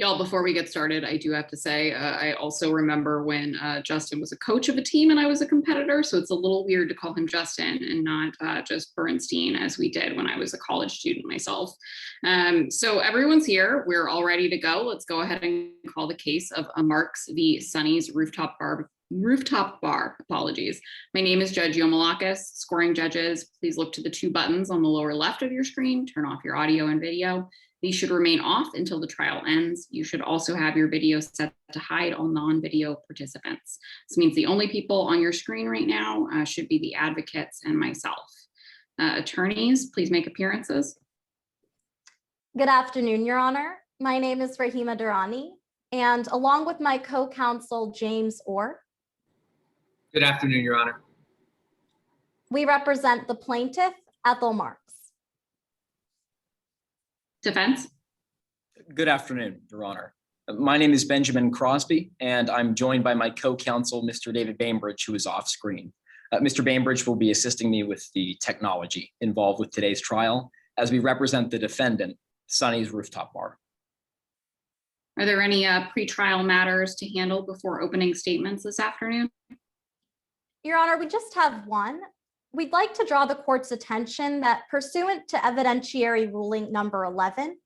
Y'all, before we get started, I do have to say, I also remember when Justin was a coach of a team and I was a competitor. So it's a little weird to call him Justin and not just Bernstein as we did when I was a college student myself. So everyone's here. We're all ready to go. Let's go ahead and call the case of Marks v. Sonny's Rooftop Bar. Apologies. My name is Judge Yomalakis. Scoring judges, please look to the two buttons on the lower left of your screen. Turn off your audio and video. These should remain off until the trial ends. You should also have your video set to hide all non-video participants. This means the only people on your screen right now should be the advocates and myself. Attorneys, please make appearances. Good afternoon, Your Honor. My name is Raahema Durrani, and along with my co-counsel, James Orr. Good afternoon, Your Honor. We represent the plaintiff, Ethel Marks. Defense. Good afternoon, Your Honor. My name is Benjamin Crosby, and I'm joined by my co-counsel, Mr. David Bainbridge, who is off screen. Mr. Bainbridge will be assisting me with the technology involved with today's trial as we represent the defendant, Sonny's Rooftop Bar. Are there any pre-trial matters to handle before opening statements this afternoon? Your Honor, we just have one. We'd like to draw the court's attention that pursuant to evidentiary ruling number 11,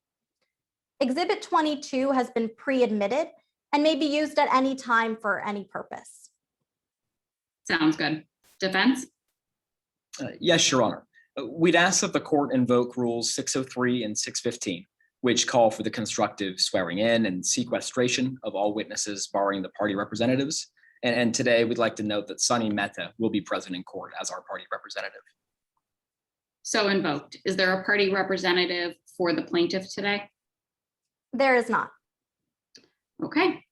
Exhibit 22 has been pre-admitted and may be used at any time for any purpose. Sounds good. Defense? Yes, Your Honor. We'd ask that the court invoke rules 603 and 615, which call for the constructive swearing in and sequestration of all witnesses barring the party representatives. And today we'd like to note that Sonny Mehta will be present in court as our party representative. So invoked. Is there a party representative for the plaintiff today? There is not. Okay.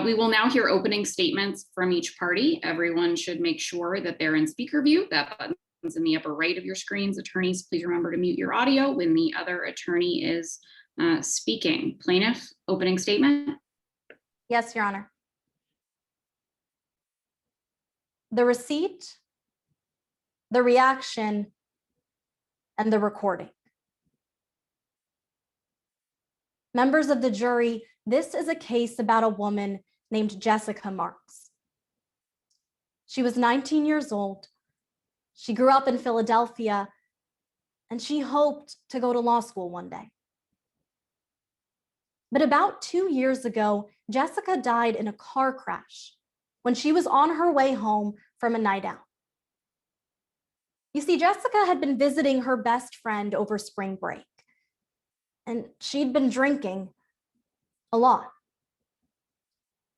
We will now hear opening statements from each party. Everyone should make sure that they're in speaker view. That button's in the upper right of your screens. Attorneys, please remember to mute your audio when the other attorney is speaking. Plaintiff, opening statement. Yes, Your Honor. The receipt, the reaction, and the recording. Members of the jury, this is a case about a woman named Jessica Marks. She was 19 years old. She grew up in Philadelphia, and she hoped to go to law school one day. But about 2 years ago, Jessica died in a car crash when she was on her way home from a night out. You see, Jessica had been visiting her best friend over spring break, and she'd been drinking a lot.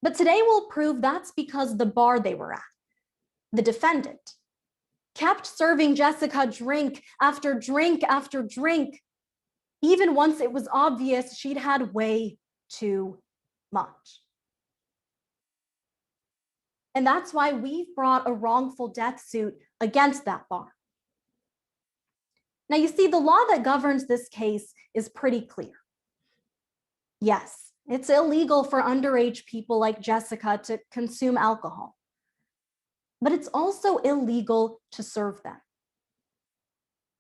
But today we'll prove that's because the bar they were at, the defendant, kept serving Jessica drink after drink after drink, even once it was obvious she'd had way too much. And that's why we've brought a wrongful death suit against that bar. Now, you see, the law that governs this case is pretty clear. Yes, it's illegal for underage people like Jessica to consume alcohol, but it's also illegal to serve them.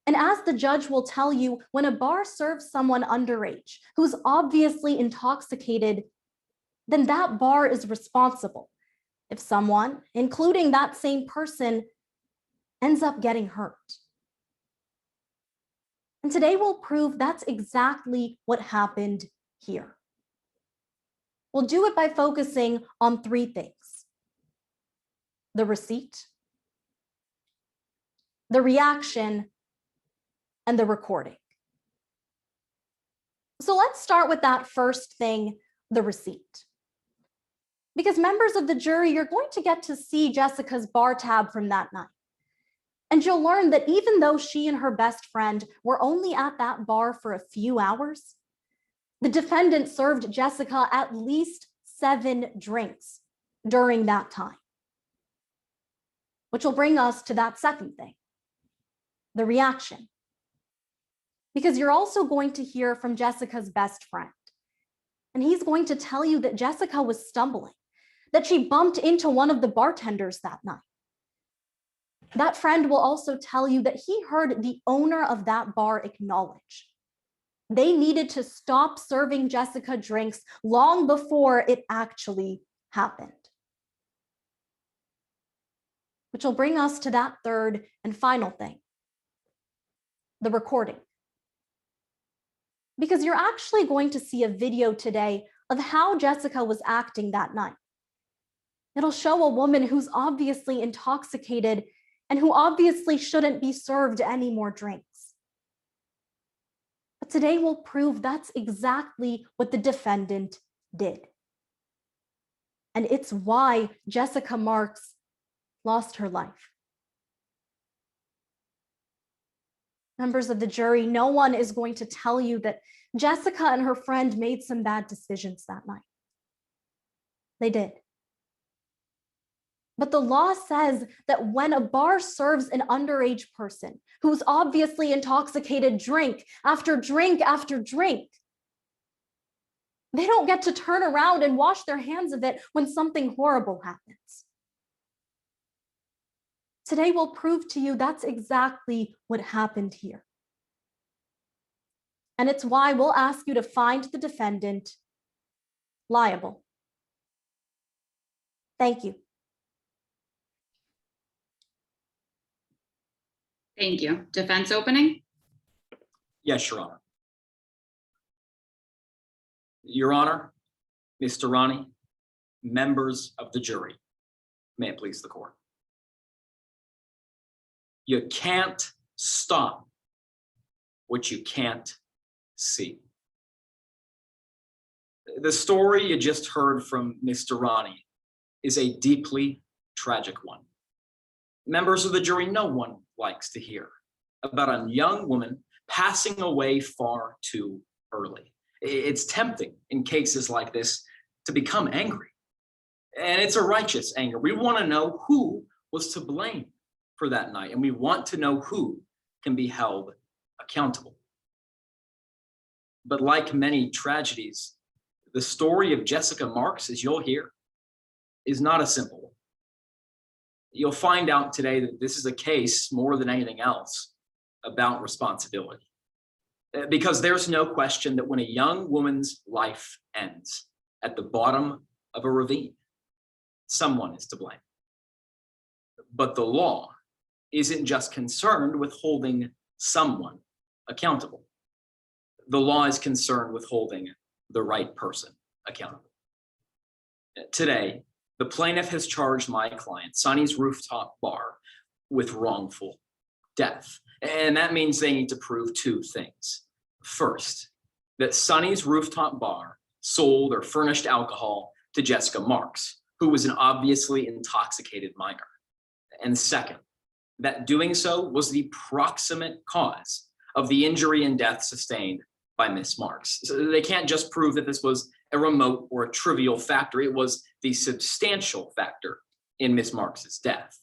And as the judge will tell you, when a bar serves someone underage who's obviously intoxicated, then that bar is responsible if someone, including that same person, ends up getting hurt. And today we'll prove that's exactly what happened here. We'll do it by focusing on three things: the receipt, the reaction, and the recording. So let's start with that first thing, the receipt. Because members of the jury, you're going to get to see Jessica's bar tab from that night. And you'll learn that even though she and her best friend were only at that bar for a few hours, the defendant served Jessica at least 7 drinks during that time. Which will bring us to that second thing, the reaction. Because you're also going to hear from Jessica's best friend. And he's going to tell you that Jessica was stumbling, that she bumped into one of the bartenders that night. That friend will also tell you that he heard the owner of that bar acknowledge They needed to stop serving Jessica drinks long before it actually happened. Which will bring us to that third and final thing, the recording. Because you're actually going to see a video today of how Jessica was acting that night. It'll show a woman who's obviously intoxicated and who obviously shouldn't be served any more drinks. But today will prove that's exactly what the defendant did. And it's why Jessica Marks lost her life. Members of the jury, no one is going to tell you that Jessica and her friend made some bad decisions that night. They did. But the law says that when a bar serves an underage person who's obviously intoxicated drink after drink after drink, they don't get to turn around and wash their hands of it when something horrible happens. Today will prove to you that's exactly what happened here. And it's why we'll ask you to find the defendant liable. Thank you. Thank you. Defense opening? Yes, Your Honor. Your Honor, Ms. Durrani, members of the jury, may it please the court. You can't stop what you can't see. The story you just heard from Ms. Durrani is a deeply tragic one. Members of the jury, no one likes to hear about a young woman passing away far too early. It's tempting in cases like this to become angry. And it's a righteous anger. We want to know who was to blame for that night, and we want to know who can be held accountable. But like many tragedies, the story of Jessica Marks, as you'll hear, is not a simple one. You'll find out today that this is a case, more than anything else, about responsibility. Because there's no question that when a young woman's life ends at the bottom of a ravine, someone is to blame. But the law isn't just concerned with holding someone accountable. The law is concerned with holding the right person accountable. Today, the plaintiff has charged my client, Sonny's Rooftop Bar, with wrongful death. And that means they need to prove two things. First, that Sonny's Rooftop Bar sold or furnished alcohol to Jessica Marks, who was an obviously intoxicated minor. And second, that doing so was the proximate cause of the injury and death sustained by Miss Marks. So they can't just prove that this was a remote or a trivial factor. It was the substantial factor in Miss Marks's death.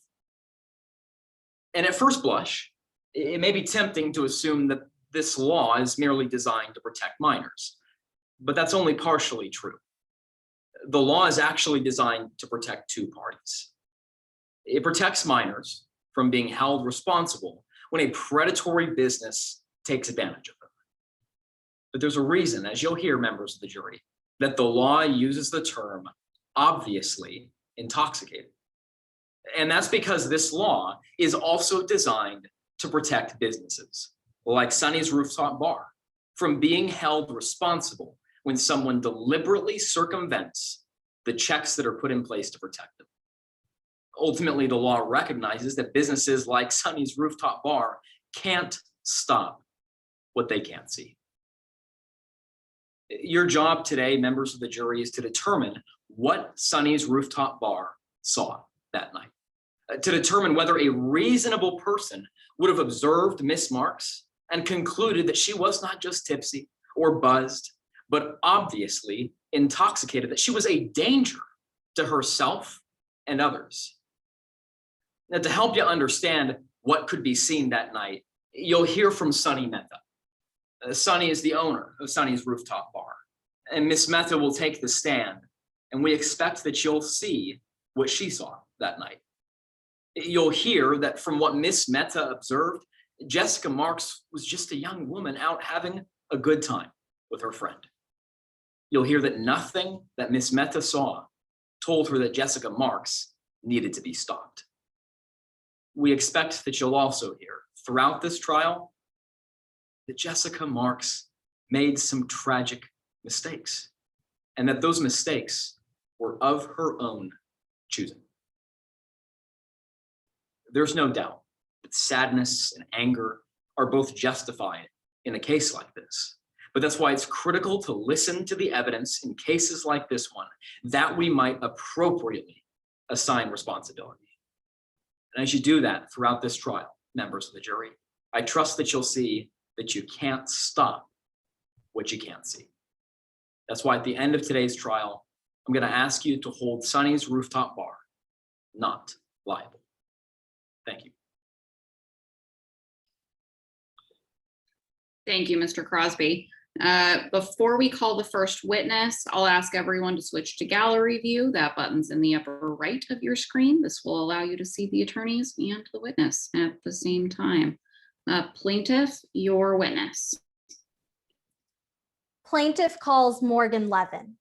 And at first blush, it may be tempting to assume that this law is merely designed to protect minors, but that's only partially true. The law is actually designed to protect two parties. It protects minors from being held responsible when a predatory business takes advantage of them. But there's a reason, as you'll hear, members of the jury, that the law uses the term obviously intoxicated. And that's because this law is also designed to protect businesses like Sonny's Rooftop Bar from being held responsible when someone deliberately circumvents the checks that are put in place to protect them. Ultimately, the law recognizes that businesses like Sonny's Rooftop Bar can't stop what they can't see. Your job today, members of the jury, is to determine what Sonny's Rooftop Bar saw that night, to determine whether a reasonable person would have observed Miss Marks and concluded that she was not just tipsy or buzzed, but obviously intoxicated, that she was a danger to herself and others. Now, to help you understand what could be seen that night, you'll hear from Sonny Mehta. Sonny is the owner of Sonny's Rooftop Bar, and Miss Mehta will take the stand, and we expect that you'll see what she saw that night. You'll hear that from what Miss Mehta observed, Jessica Marks was just a young woman out having a good time with her friend. You'll hear that nothing that Miss Mehta saw told her that Jessica Marks needed to be stopped. We expect that you'll also hear throughout this trial that Jessica Marks made some tragic mistakes, and that those mistakes were of her own choosing. There's no doubt that sadness and anger are both justified in a case like this. But that's why it's critical to listen to the evidence in cases like this one, that we might appropriately assign responsibility. And as you do that throughout this trial, members of the jury, I trust that you'll see that you can't stop what you can't see. That's why at the end of today's trial, I'm going to ask you to hold Sonny's rooftop bar not liable. Thank you. Thank you, Mr. Crosby. Before we call the first witness, I'll ask everyone to switch to gallery view. That button's in the upper right of your screen. This will allow you to see the attorneys and the witness at the same time. Plaintiff, your witness. Plaintiff calls Morgan Levin.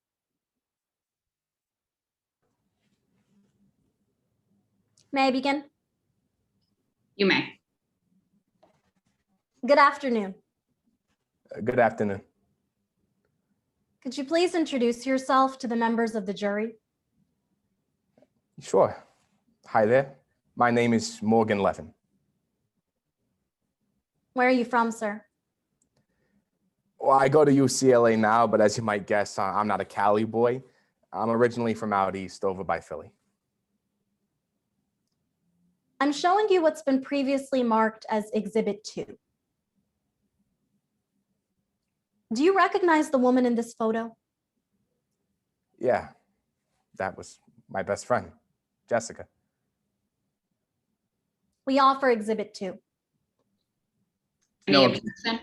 May I begin? You may. Good afternoon. Good afternoon. Could you please introduce yourself to the members of the jury? Sure. Hi there. My name is Morgan Levin. Where are you from, sir? Well, I go to UCLA now, but as you might guess, I'm not a Cali boy. I'm originally from out east, over by Philly. I'm showing you what's been previously marked as Exhibit 2. Do you recognize the woman in this photo? Yeah, that was my best friend, Jessica. We offer Exhibit 2. Any No. objection?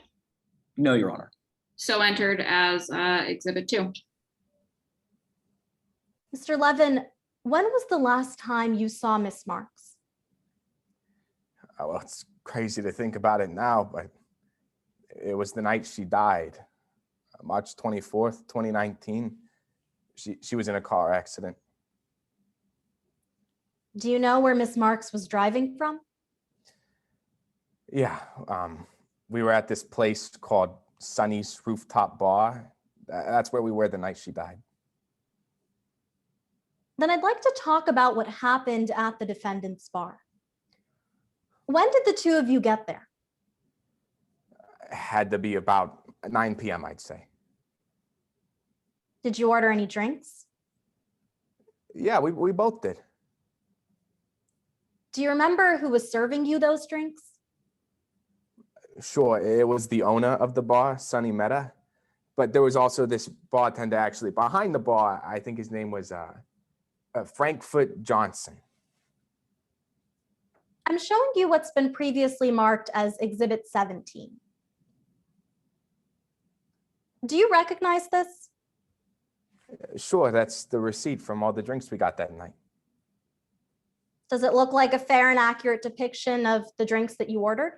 No, Your Honor. So entered as Exhibit 2. Mr. Levin, when was the last time you saw Miss Marks? Well, it's crazy to think about it now, but it was the night she died, March 24th, 2019. She was in a car accident. Do you know where Miss Marks was driving from? Yeah, we were at this place called Sonny's Rooftop Bar. That's where we were the night she died. Then I'd like to talk about what happened at the defendant's bar. When did the two of you get there? It had to be about 9 p.m., I'd say. Did you order any drinks? Yeah, we both did. Do you remember who was serving you those drinks? Sure, it was the owner of the bar, Sonny Mehta, but there was also this bartender actually behind the bar. I think his name was Frankfurt Johnson. I'm showing you what's been previously marked as Exhibit 17. Do you recognize this? Sure, that's the receipt from all the drinks we got that night. Does it look like a fair and accurate depiction of the drinks that you ordered?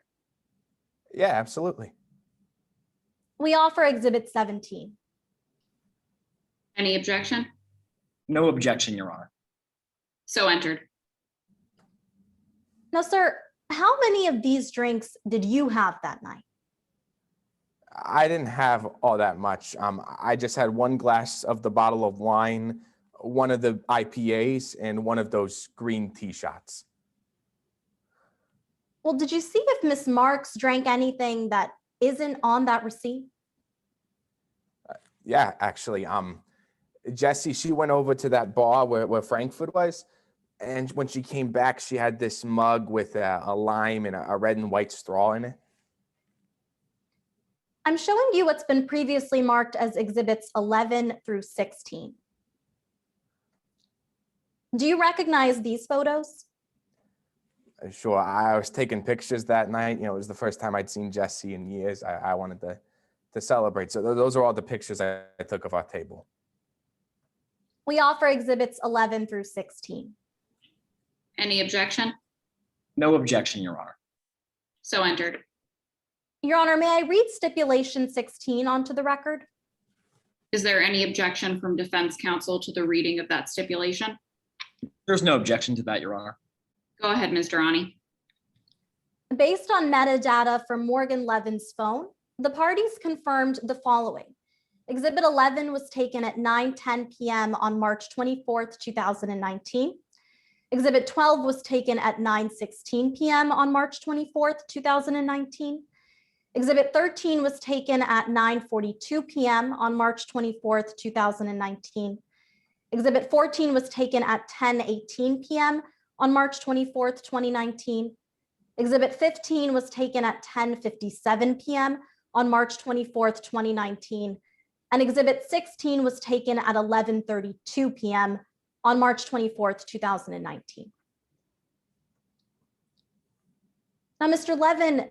Yeah, absolutely. We offer Exhibit 17. Any objection? No objection, Your Honor. So entered. Now, sir, how many of these drinks did you have that night? I didn't have all that much. I just had one glass of the bottle of wine, one of the IPAs, and one of those green tea shots. Well, did you see if Miss Marks drank anything that isn't on that receipt? Yeah, actually, Jessie, she went over to that bar where Frankfurt was, and when she came back, she had this mug with a lime and a red and white straw in it. I'm showing you what's been previously marked as Exhibits 11 through 16. Do you recognize these photos? Sure, I was taking pictures that night. You know, it was the first time I'd seen Jessie in years. I wanted to celebrate. So those are all the pictures I took of our table. We offer Exhibits 11 through 16. Any objection? No objection, Your Honor. So entered. Your Honor, may I read Stipulation 16 onto the record? Is there any objection from defense counsel to the reading of that stipulation? There's no objection to that, Your Honor. Go ahead, Ms. Durrani. Based on metadata from Morgan Levin's phone, the parties confirmed the following. Exhibit 11 was taken at 9:10 p.m. on March 24th, 2019. Exhibit 12 was taken at 9:16 p.m. on March 24th, 2019. Exhibit 13 was taken at 9:42 p.m. on March 24th, 2019. Exhibit 14 was taken at 10:18 p.m. on March 24th, 2019. Exhibit 15 was taken at 10:57 p.m. on March 24th, 2019. And Exhibit 16 was taken at 11:32 p.m. on March 24th, 2019. Now, Mr. Levin,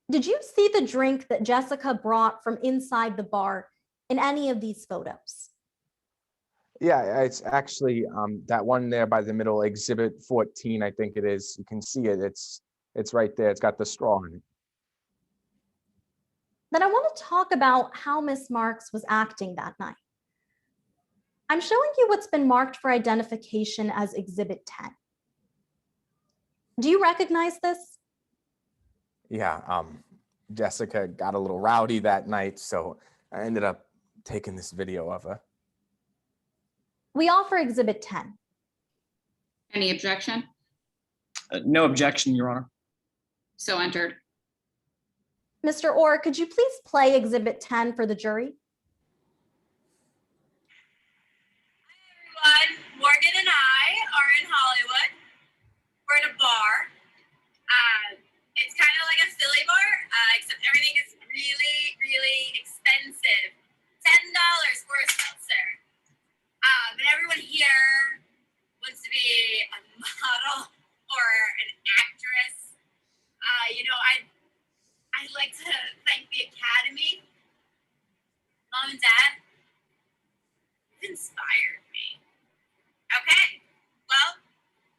did you see the drink that Jessica brought from inside the bar in any of these photos? Yeah, it's actually that one there by the middle, Exhibit 14, I think it is. You can see it. It's right there. It's got the straw in it. Then I want to talk about how Miss Marks was acting that night. I'm showing you what's been marked for identification as Exhibit 10. Do you recognize this? Yeah, Jessica got a little rowdy that night, so I ended up taking this video of her. We offer Exhibit 10. Any objection? No objection, Your Honor. So entered. Mr. Orr, could you please play Exhibit 10 for the jury? Hi, everyone. Morgan and I are in Hollywood. We're at a bar. It's kind of like a Philly bar, except everything is really, really expensive. $10 for a seltzer. And everyone here wants to be a model or an actress. I'd like to thank the Academy. Mom and Dad, you've inspired me. Okay, well,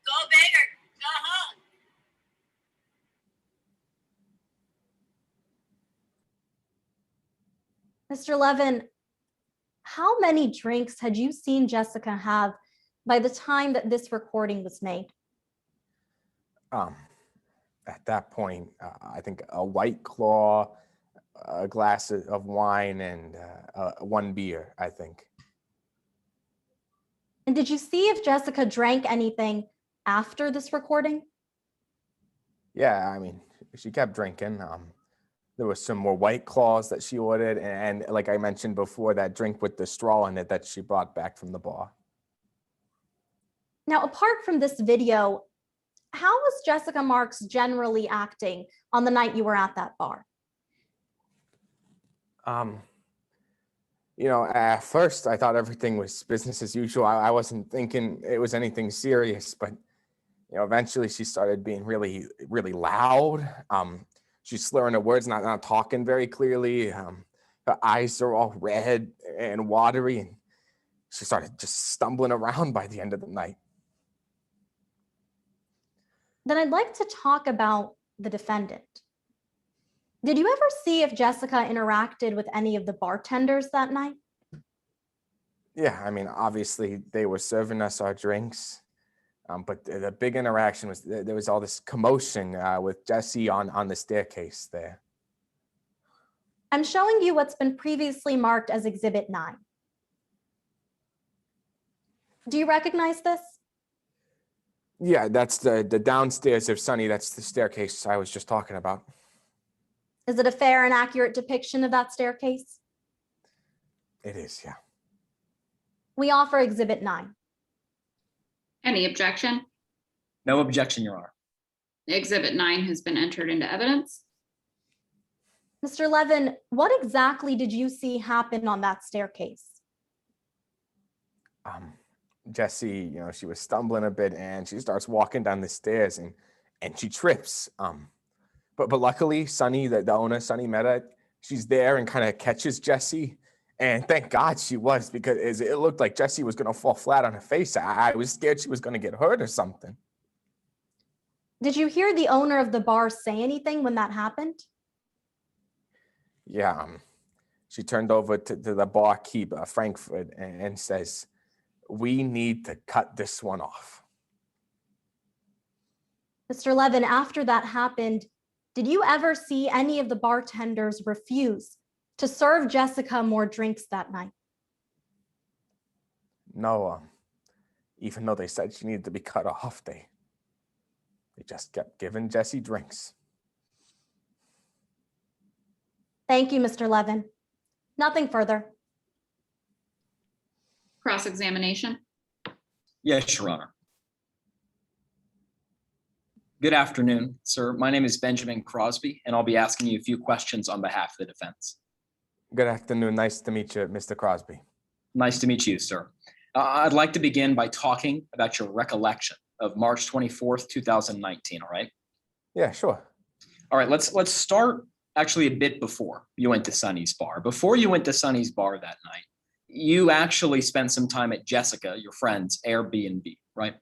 go big or go home. Mr. Levin, how many drinks had you seen Jessica have by the time that this recording was made? At that point, I think a White Claw, a glass of wine, and one beer, I think. And did you see if Jessica drank anything after this recording? Yeah, I mean, she kept drinking. There was some more White Claws that she ordered, and like I mentioned before, that drink with the straw in it that she brought back from the bar. Now, apart from this video, how was Jessica Marks generally acting on the night you were at that bar? At first I thought everything was business as usual. I wasn't thinking it was anything serious, but eventually she started being really, really loud. She's slurring her words, not talking very clearly. Her eyes are all red and watery, and she started just stumbling around by the end of the night. Then I'd like to talk about the defendant. Did you ever see if Jessica interacted with any of the bartenders that night? Yeah, I mean, obviously they were serving us our drinks, but the big interaction was there was all this commotion with Jessie on the staircase there. I'm showing you what's been previously marked as Exhibit 9. Do you recognize this? Yeah, that's the downstairs of Sunny. That's the staircase I was just talking about. Is it a fair and accurate depiction of that staircase? It is, yeah. We offer Exhibit 9. Any objection? No objection, Your Honor. Exhibit 9 has been entered into evidence. Mr. Levin, what exactly did you see happen on that staircase? Jessie, she was stumbling a bit and she starts walking down the stairs and she trips. But luckily, Sunny, the owner, Sunny Meta, she's there and kind of catches Jessie. And thank God she was, because it looked like Jessie was going to fall flat on her face. I was scared she was going to get hurt or something. Did you hear the owner of the bar say anything when that happened? Yeah, she turned over to the barkeep, Frankfurt, and says, "We need to cut this one off." Mr. Levin, after that happened, did you ever see any of the bartenders refuse to serve Jessica more drinks that night? No, even though they said she needed to be cut off, they just kept giving Jessie drinks. Thank you, Mr. Levin. Nothing further. Cross-examination. Yes, Your Honor. Good afternoon, sir. My name is Benjamin Crosby, and I'll be asking you a few questions on behalf of the defense. Good afternoon. Nice to meet you, Mr. Crosby. Nice to meet you, sir. I'd like to begin by talking about your recollection of March 24th, 2019, all right? Yeah, sure. All right, let's start actually a bit before you went to Sonny's bar. Before you went to Sonny's bar that night, you actually spent some time at Jessica, your friend's Airbnb, right?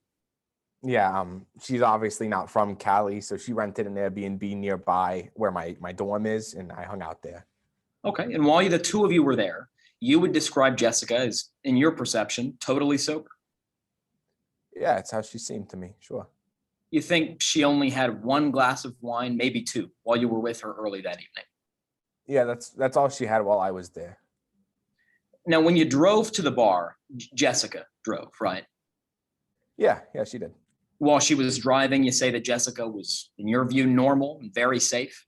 Yeah, she's obviously not from Cali, so she rented an Airbnb nearby where my dorm is, and I hung out there. Okay, and while the two of you were there, you would describe Jessica as, in your perception, totally sober. Yeah, it's how she seemed to me, sure. You think she only had one glass of wine, maybe two, while you were with her early that evening? Yeah, that's all she had while I was there. Now, when you drove to the bar, Jessica drove, right? Yeah, she did. While she was driving, you say that Jessica was, in your view, normal and very safe?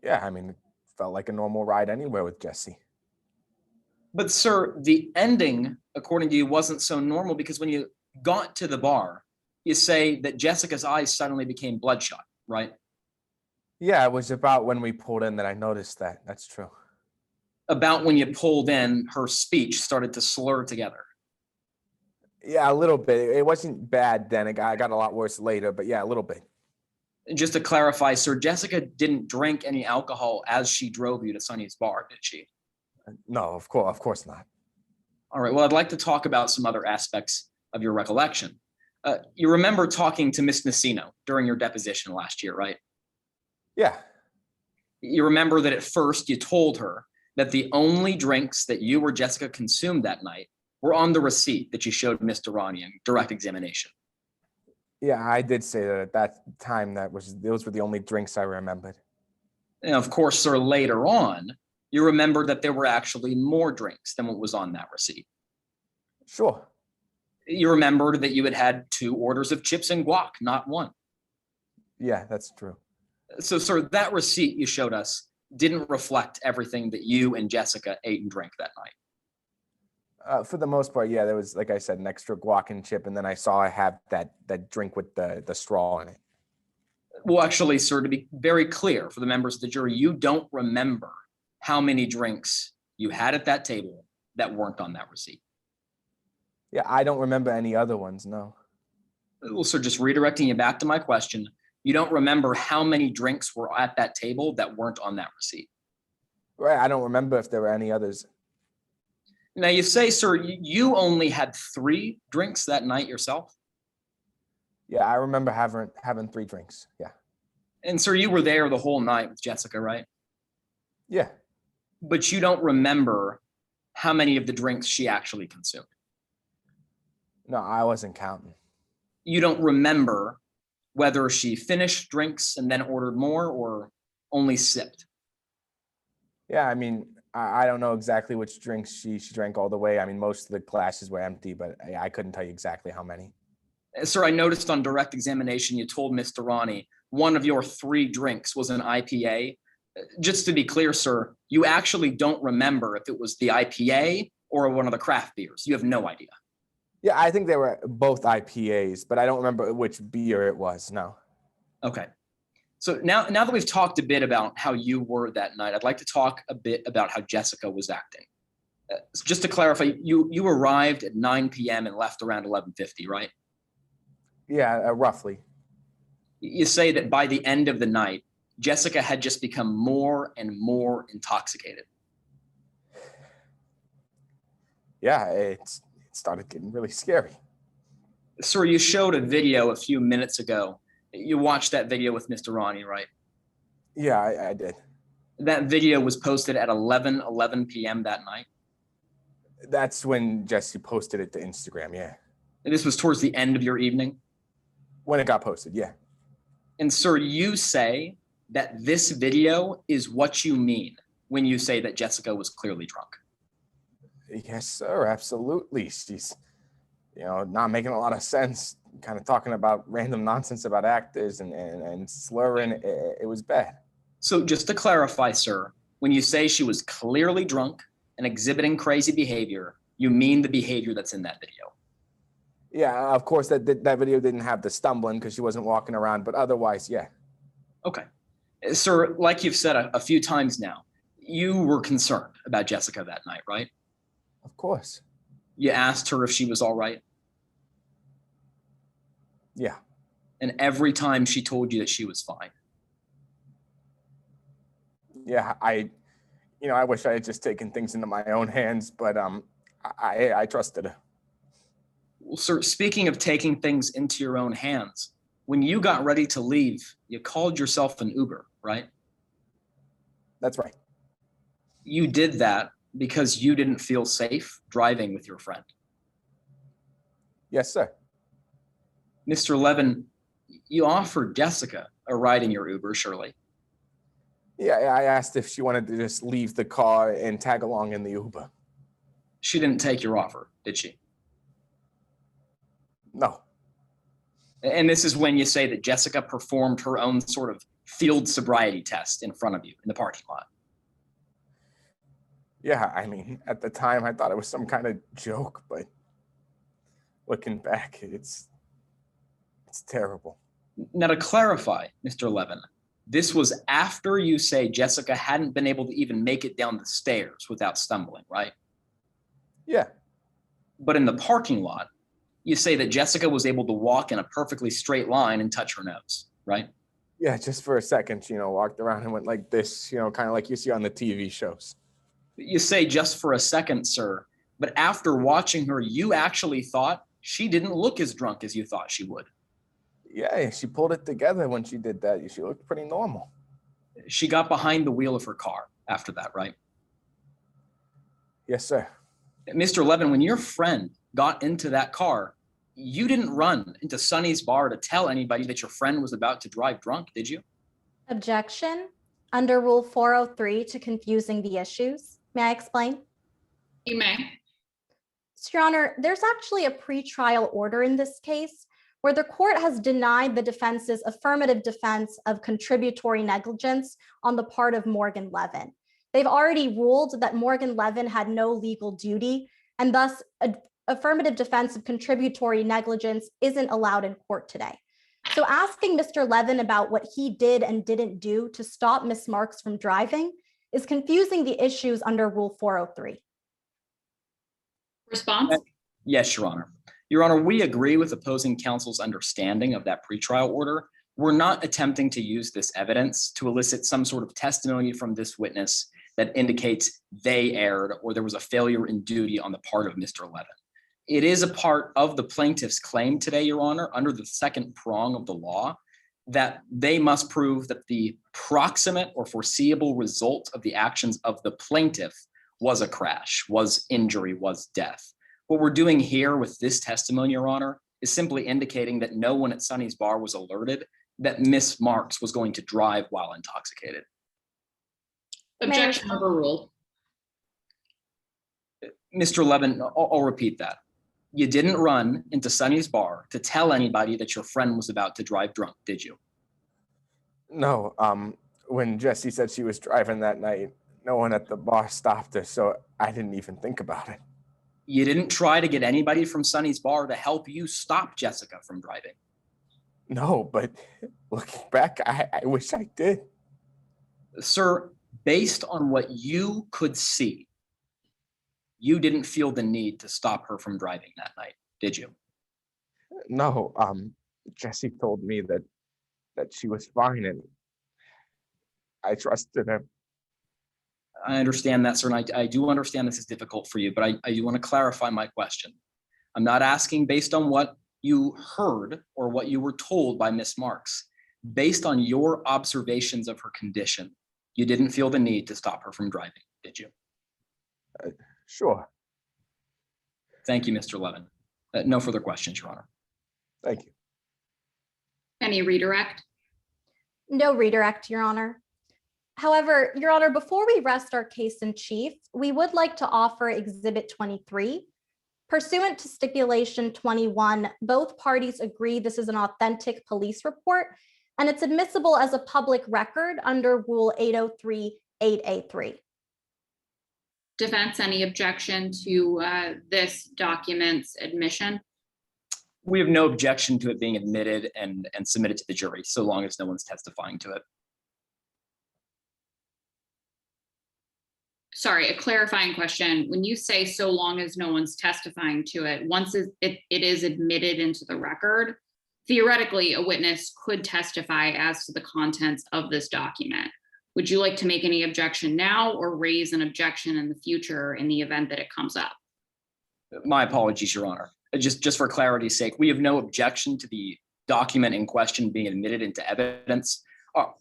Yeah, I mean, it felt like a normal ride anywhere with Jessie. But sir, the ending, according to you, wasn't so normal because when you got to the bar, you say that Jessica's eyes suddenly became bloodshot, right? Yeah, it was about when we pulled in that I noticed that. That's true. About when you pulled in, her speech started to slur together. Yeah, a little bit. It wasn't bad then. It got a lot worse later, but yeah, a little bit. Just to clarify, sir, Jessica didn't drink any alcohol as she drove you to Sonny's bar, did she? No, of course not. All right, well, I'd like to talk about some other aspects of your recollection. You remember talking to Miss Nacino during your deposition last year, right? Yeah. You remember that at first you told her that the only drinks that you or Jessica consumed that night were on the receipt that you showed Miss Durrani in direct examination. Yeah, I did say that at that time those were the only drinks I remembered. And of course, sir, later on, you remember that there were actually more drinks than what was on that receipt. Sure. You remembered that you had had 2 orders of chips and guac, not 1. Yeah, that's true. So, sir, that receipt you showed us didn't reflect everything that you and Jessica ate and drank that night. For the most part, yeah, there was, like I said, an extra guac and chip, and then I saw I had that drink with the straw in it. Well, actually, sir, to be very clear for the members of the jury, you don't remember how many drinks you had at that table that weren't on that receipt. Yeah, I don't remember any other ones, no. Well, sir, just redirecting you back to my question, you don't remember how many drinks were at that table that weren't on that receipt. Right, I don't remember if there were any others. Now, you say, sir, you only had 3 drinks that night yourself? Yeah, I remember having 3 drinks, yeah. And, sir, you were there the whole night with Jessica, right? Yeah. But you don't remember how many of the drinks she actually consumed? No, I wasn't counting. You don't remember whether she finished drinks and then ordered more or only sipped? Yeah, I mean, I don't know exactly which drinks she drank all the way. I mean, most of the glasses were empty, but I couldn't tell you exactly how many. Sir, I noticed on direct examination, you told Miss Durrani one of your 3 drinks was an IPA. Just to be clear, sir, you actually don't remember if it was the IPA or one of the craft beers. You have no idea. Yeah, I think they were both IPAs, but I don't remember which beer it was, no. Okay. So now that we've talked a bit about how you were that night, I'd like to talk a bit about how Jessica was acting. Just to clarify, you arrived at 9 p.m. and left around 11:50, right? Yeah, roughly. You say that by the end of the night, Jessica had just become more and more intoxicated. Yeah, it started getting really scary. Sir, you showed a video a few minutes ago. You watched that video with Mr. Ronnie, right? Yeah, I did. That video was posted at 11 p.m. that night. That's when Jesse posted it to Instagram, yeah. And this was towards the end of your evening. When it got posted, yeah. And sir, you say that this video is what you mean when you say that Jessica was clearly drunk. Yes, sir, absolutely. She's, not making a lot of sense, kind of talking about random nonsense about actors and slurring. It was bad. So just to clarify, sir, when you say she was clearly drunk and exhibiting crazy behavior, you mean the behavior that's in that video? Yeah, of course, that video didn't have the stumbling because she wasn't walking around, but otherwise, yeah. Okay. Sir, like you've said a few times now, you were concerned about Jessica that night, right? Of course. You asked her if she was all right. Yeah. And every time she told you that she was fine. Yeah, I wish I had just taken things into my own hands, but I trusted her. Well, sir, speaking of taking things into your own hands, when you got ready to leave, you called yourself an Uber, right? That's right. You did that because you didn't feel safe driving with your friend. Yes, sir. Mr. Levin, you offered Jessica a ride in your Uber, surely. Yeah, I asked if she wanted to just leave the car and tag along in the Uber. She didn't take your offer, did she? No. And this is when you say that Jessica performed her own sort of field sobriety test in front of you in the parking lot. Yeah, I mean, at the time I thought it was some kind of joke, but looking back, it's terrible. Now, to clarify, Mr. Levin, this was after you say Jessica hadn't been able to even make it down the stairs without stumbling, right? Yeah. But in the parking lot, you say that Jessica was able to walk in a perfectly straight line and touch her nose, right? Yeah, just for a second, walked around and went like this, kind of like you see on the TV shows. You say just for a second, sir, but after watching her, you actually thought she didn't look as drunk as you thought she would. Yeah, she pulled it together when she did that. She looked pretty normal. She got behind the wheel of her car after that, right? Yes, sir. Mr. Levin, when your friend got into that car, you didn't run into Sonny's bar to tell anybody that your friend was about to drive drunk, did you? Objection. Under Rule 403 to confusing the issues. May I explain? You may. So, Your Honor, there's actually a pretrial order in this case where the court has denied the defense's affirmative defense of contributory negligence on the part of Morgan Levin. They've already ruled that Morgan Levin had no legal duty, and thus affirmative defense of contributory negligence isn't allowed in court today. So asking Mr. Levin about what he did and didn't do to stop Ms. Marks from driving is confusing the issues under Rule 403. Response? Yes, Your Honor. Your Honor, we agree with opposing counsel's understanding of that pretrial order. We're not attempting to use this evidence to elicit some sort of testimony from this witness that indicates they erred or there was a failure in duty on the part of Mr. Levin. It is a part of the plaintiff's claim today, Your Honor, under the second prong of the law, that they must prove that the proximate or foreseeable result of the actions of the plaintiff was a crash, was injury, was death. What we're doing here with this testimony, Your Honor, is simply indicating that no one at Sonny's bar was alerted that Miss Marks was going to drive while intoxicated. Objection overruled. Mr. Levin, I'll repeat that. You didn't run into Sonny's bar to tell anybody that your friend was about to drive drunk, did you? No, when Jessie said she was driving that night, no one at the bar stopped her, so I didn't even think about it. You didn't try to get anybody from Sonny's bar to help you stop Jessica from driving? No, but looking back, I wish I did. Sir, based on what you could see, you didn't feel the need to stop her from driving that night, did you? No, Jessie told me that she was fine and I trusted her. I understand that, sir, and I do understand this is difficult for you, but I do want to clarify my question. I'm not asking based on what you heard or what you were told by Miss Marks. Based on your observations of her condition, You didn't feel the need to stop her from driving, did you? Sure. Thank you, Mr. Levin. No further questions, Your Honor. Thank you. Any redirect? No redirect, Your Honor. However, Your Honor, before we rest our case in chief, we would like to offer Exhibit 23. Pursuant to Stipulation 21, both parties agree this is an authentic police report, and it's admissible as a public record under Rule 803-8A3. Defense, any objection to this document's admission? We have no objection to it being admitted and submitted to the jury, so long as no one's testifying to it. Sorry, a clarifying question. When you say so long as no one's testifying to it, once it is admitted into the record, theoretically, a witness could testify as to the contents of this document. Would you like to make any objection now or raise an objection in the future in the event that it comes up? My apologies, Your Honor. Just for clarity's sake, we have no objection to the document in question being admitted into evidence.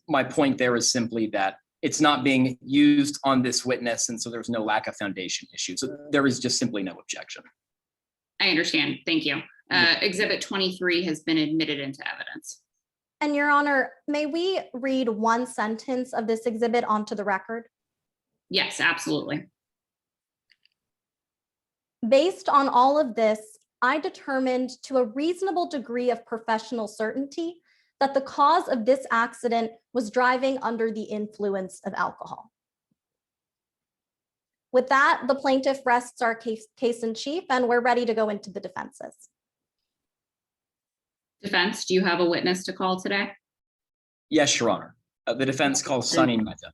My point there is simply that it's not being used on this witness, and so there's no lack of foundation issue. So there is just simply no objection. I understand. Thank you. Exhibit 23 has been admitted into evidence. And Your Honor, may we read one sentence of this exhibit onto the record? Yes, absolutely. Based on all of this, I determined to a reasonable degree of professional certainty that the cause of this accident was driving under the influence of alcohol. With that, the plaintiff rests our case in chief, and we're ready to go into the defenses. Defense, do you have a witness to call today? Yes, Your Honor. The defense calls Sunny Mehta.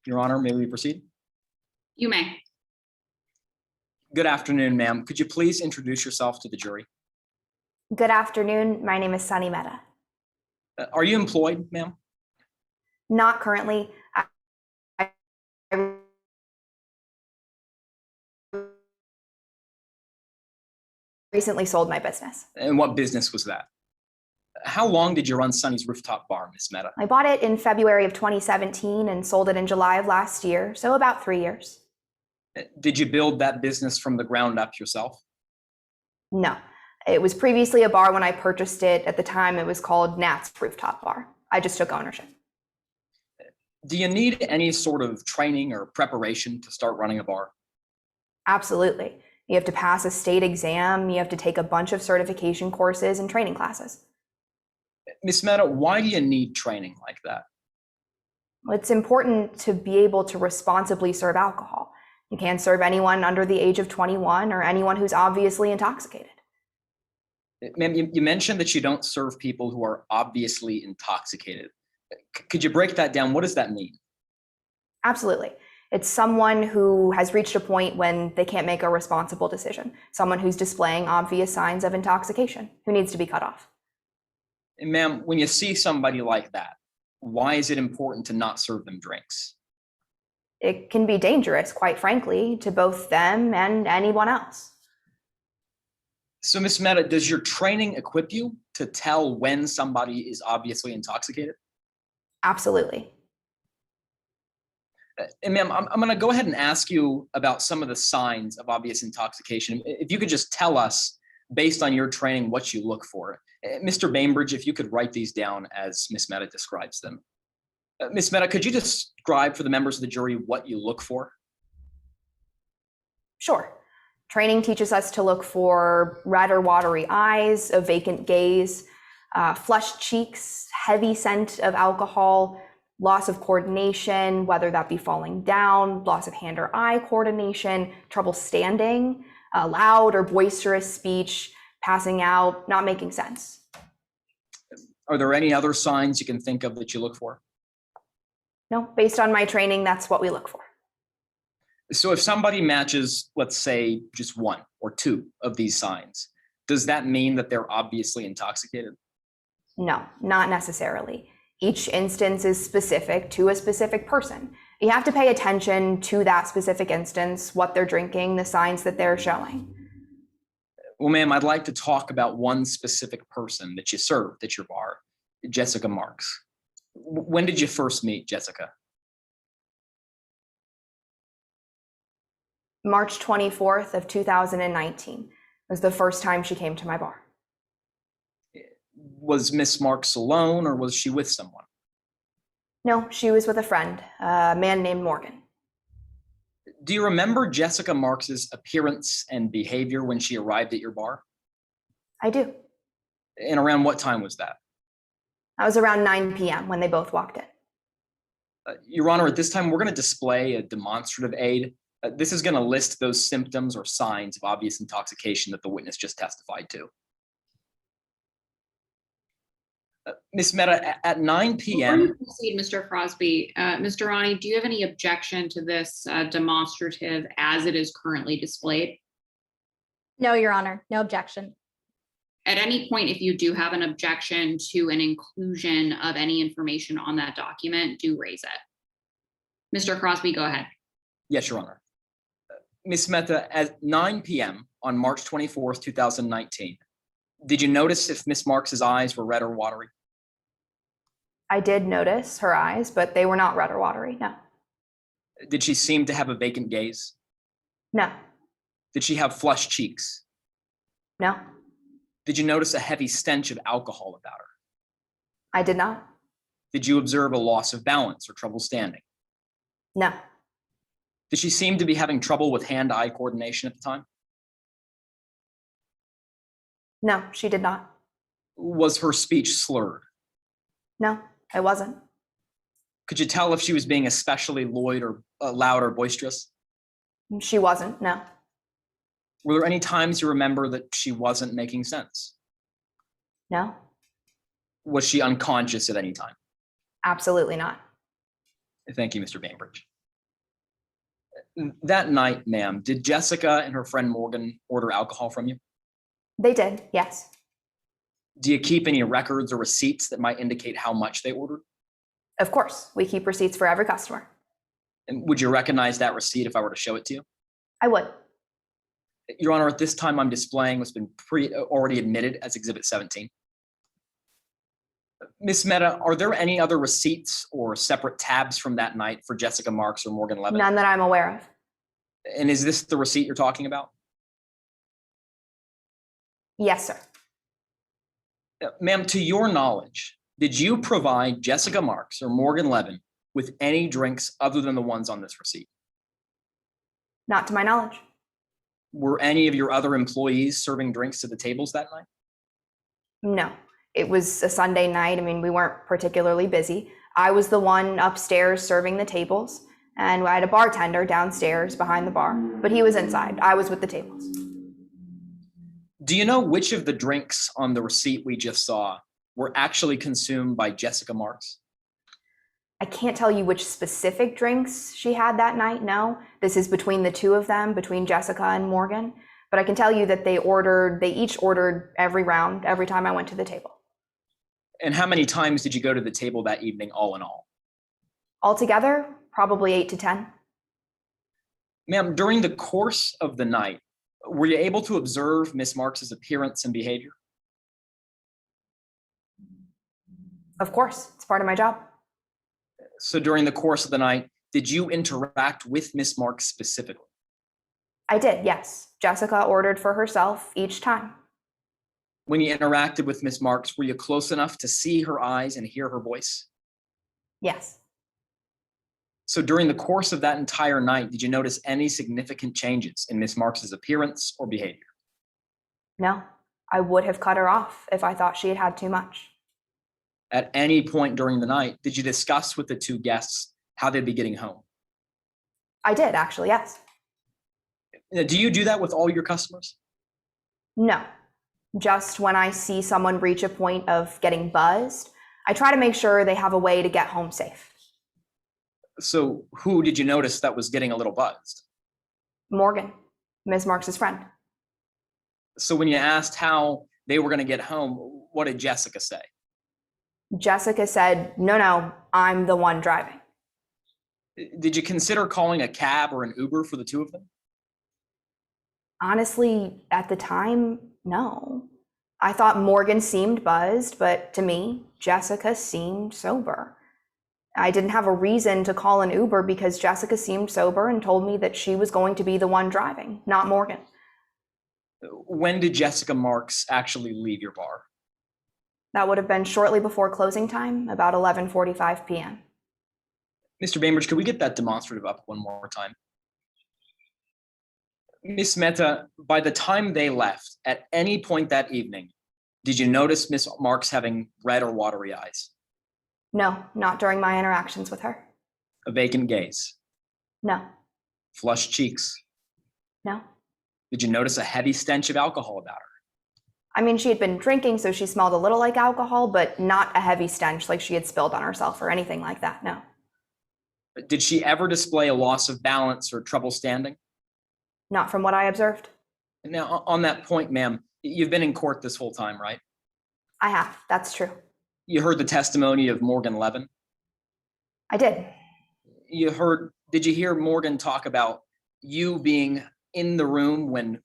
Your Honor, may we proceed? You may. Good afternoon, ma'am. Could you please introduce yourself to the jury? Good afternoon. My name is Sunny Mehta. Are you employed, ma'am? Not currently. I recently sold my business. And what business was that? How long did you run Sunny's Rooftop Bar, Miss Mehta? I bought it in February of 2017 and sold it in July of last year, so about 3 years. Did you build that business from the ground up yourself? No, it was previously a bar when I purchased it. At the time, it was called Nat's Rooftop Bar. I just took ownership. Do you need any sort of training or preparation to start running a bar? Absolutely. You have to pass a state exam. You have to take a bunch of certification courses and training classes. Miss Mehta, why do you need training like that? It's important to be able to responsibly serve alcohol. You can't serve anyone under the age of 21 or anyone who's obviously intoxicated. Ma'am, you mentioned that you don't serve people who are obviously intoxicated. Could you break that down? What does that mean? Absolutely. It's someone who has reached a point when they can't make a responsible decision. Someone who's displaying obvious signs of intoxication, who needs to be cut off. And ma'am, when you see somebody like that, why is it important to not serve them drinks? It can be dangerous, quite frankly, to both them and anyone else. So, Ms. Mehta, does your training equip you to tell when somebody is obviously intoxicated? Absolutely. And ma'am, I'm going to go ahead and ask you about some of the signs of obvious intoxication. If you could just tell us, based on your training, what you look for. Mr. Bainbridge, if you could write these down as Ms. Mehta describes them. Ms. Mehta, could you describe for the members of the jury what you look for? Sure. Training teaches us to look for red or watery eyes, a vacant gaze, flushed cheeks, heavy scent of alcohol, loss of coordination, whether that be falling down, loss of hand or eye coordination, trouble standing, loud or boisterous speech, passing out, not making sense. Are there any other signs you can think of that you look for? No, based on my training, that's what we look for. So if somebody matches, let's say, just one or two of these signs, does that mean that they're obviously intoxicated? No, not necessarily. Each instance is specific to a specific person. You have to pay attention to that specific instance, what they're drinking, the signs that they're showing. Well, ma'am, I'd like to talk about one specific person that you served at your bar, Jessica Marks. When did you first meet Jessica? March 24th of 2019 was the first time she came to my bar. Was Miss Marks alone or was she with someone? No, she was with a friend, a man named Morgan. Do you remember Jessica Marks's appearance and behavior when she arrived at your bar? I do. And around what time was that? That was around 9 p.m. when they both walked in. Your Honor, at this time, we're going to display a demonstrative aid. This is going to list those symptoms or signs of obvious intoxication that the witness just testified to. Ms. Mehta, at 9 p.m. Before you proceed, Mr. Crosby, Mr. Durrani, do you have any objection to this demonstrative as it is currently displayed? No, Your Honor, no objection. At any point, if you do have an objection to an inclusion of any information on that document, do raise it. Mr. Crosby, go ahead. Yes, Your Honor. Ms. Mehta, at 9 p.m. on March 24th, 2019, did you notice if Miss Marks's eyes were red or watery? I did notice her eyes, but they were not red or watery, no. Did she seem to have a vacant gaze? No, Did she have flushed cheeks? no, Did you notice a heavy stench of alcohol about her? I did not. Did you observe a loss of balance or trouble standing? No, Did she seem to be having trouble with hand-eye coordination at the time? no, she did not. Was her speech slurred? No, I wasn't. Could you tell if she was being especially loud or boisterous? She wasn't, no. Were there any times you remember that she wasn't making sense? No, Was she unconscious at any time? absolutely not. Thank you, Mr. Bainbridge. That night, ma'am, did Jessica and her friend Morgan order alcohol from you? They did, yes. Do you keep any records or receipts that might indicate how much they ordered? Of course, we keep receipts for every customer. And would you recognize that receipt if I were to show it to you? I would. Your Honor, at this time I'm displaying what's been already admitted as Exhibit 17. Ms. Mehta, are there any other receipts or separate tabs from that night for Jessica Marks or Morgan Levin? None that I'm aware of. And is this the receipt you're talking about? Yes, sir. Ma'am, to your knowledge, did you provide Jessica Marks or Morgan Levin with any drinks other than the ones on this receipt? Not to my knowledge. Were any of your other employees serving drinks to the tables that night? No, it was a Sunday night. I mean, we weren't particularly busy. I was the one upstairs serving the tables, and I had a bartender downstairs behind the bar, but he was inside. I was with the tables. Do you know which of the drinks on the receipt we just saw were actually consumed by Jessica Marks? I can't tell you which specific drinks she had that night, no. This is between the two of them, between Jessica and Morgan. But I can tell you that they each ordered every round, every time I went to the table. And how many times did you go to the table that evening, all in all? Altogether, probably 8 to 10. Ma'am, during the course of the night, were you able to observe Miss Marks's appearance and behavior? Of course, it's part of my job. So during the course of the night, did you interact with Miss Marks specifically? I did, yes. Jessica ordered for herself each time. When you interacted with Miss Marks, were you close enough to see her eyes and hear her voice? Yes. So during the course of that entire night, did you notice any significant changes in Miss Marks's appearance or behavior? No, I would have cut her off if I thought she had had too much. At any point during the night, did you discuss with the two guests how they'd be getting home? I did, actually, yes. Now, do you do that with all your customers? No, just when I see someone reach a point of getting buzzed, I try to make sure they have a way to get home safe. So who did you notice that was getting a little buzzed? Morgan, Ms. Marks's friend. So when you asked how they were going to get home, what did Jessica say? Jessica said, no, I'm the one driving. Did you consider calling a cab or an Uber for the two of them? Honestly, at the time, No. I thought Morgan seemed buzzed, but to me, Jessica seemed sober. I didn't have a reason to call an Uber because Jessica seemed sober and told me that she was going to be the one driving, not Morgan. When did Jessica Marks actually leave your bar? That would have been shortly before closing time, about 11:45 p.m. Mr. Bainbridge, could we get that demonstrative up one more time? Miss Mehta, by the time they left, at any point that evening, did you notice Miss Marks having red or watery eyes? No, not during my interactions with her. A vacant gaze? No, Flushed cheeks? no. Did you notice a heavy stench of alcohol about her? I mean, she had been drinking, so she smelled a little like alcohol, but not a heavy stench like she had spilled on herself or anything like that, no. Did she ever display a loss of balance or trouble standing? Not from what I observed. Now, on that point, ma'am, you've been in court this whole time, right? I have, that's true. You heard the testimony of Morgan Levin? I did. Did you hear Morgan talk about you being in the room when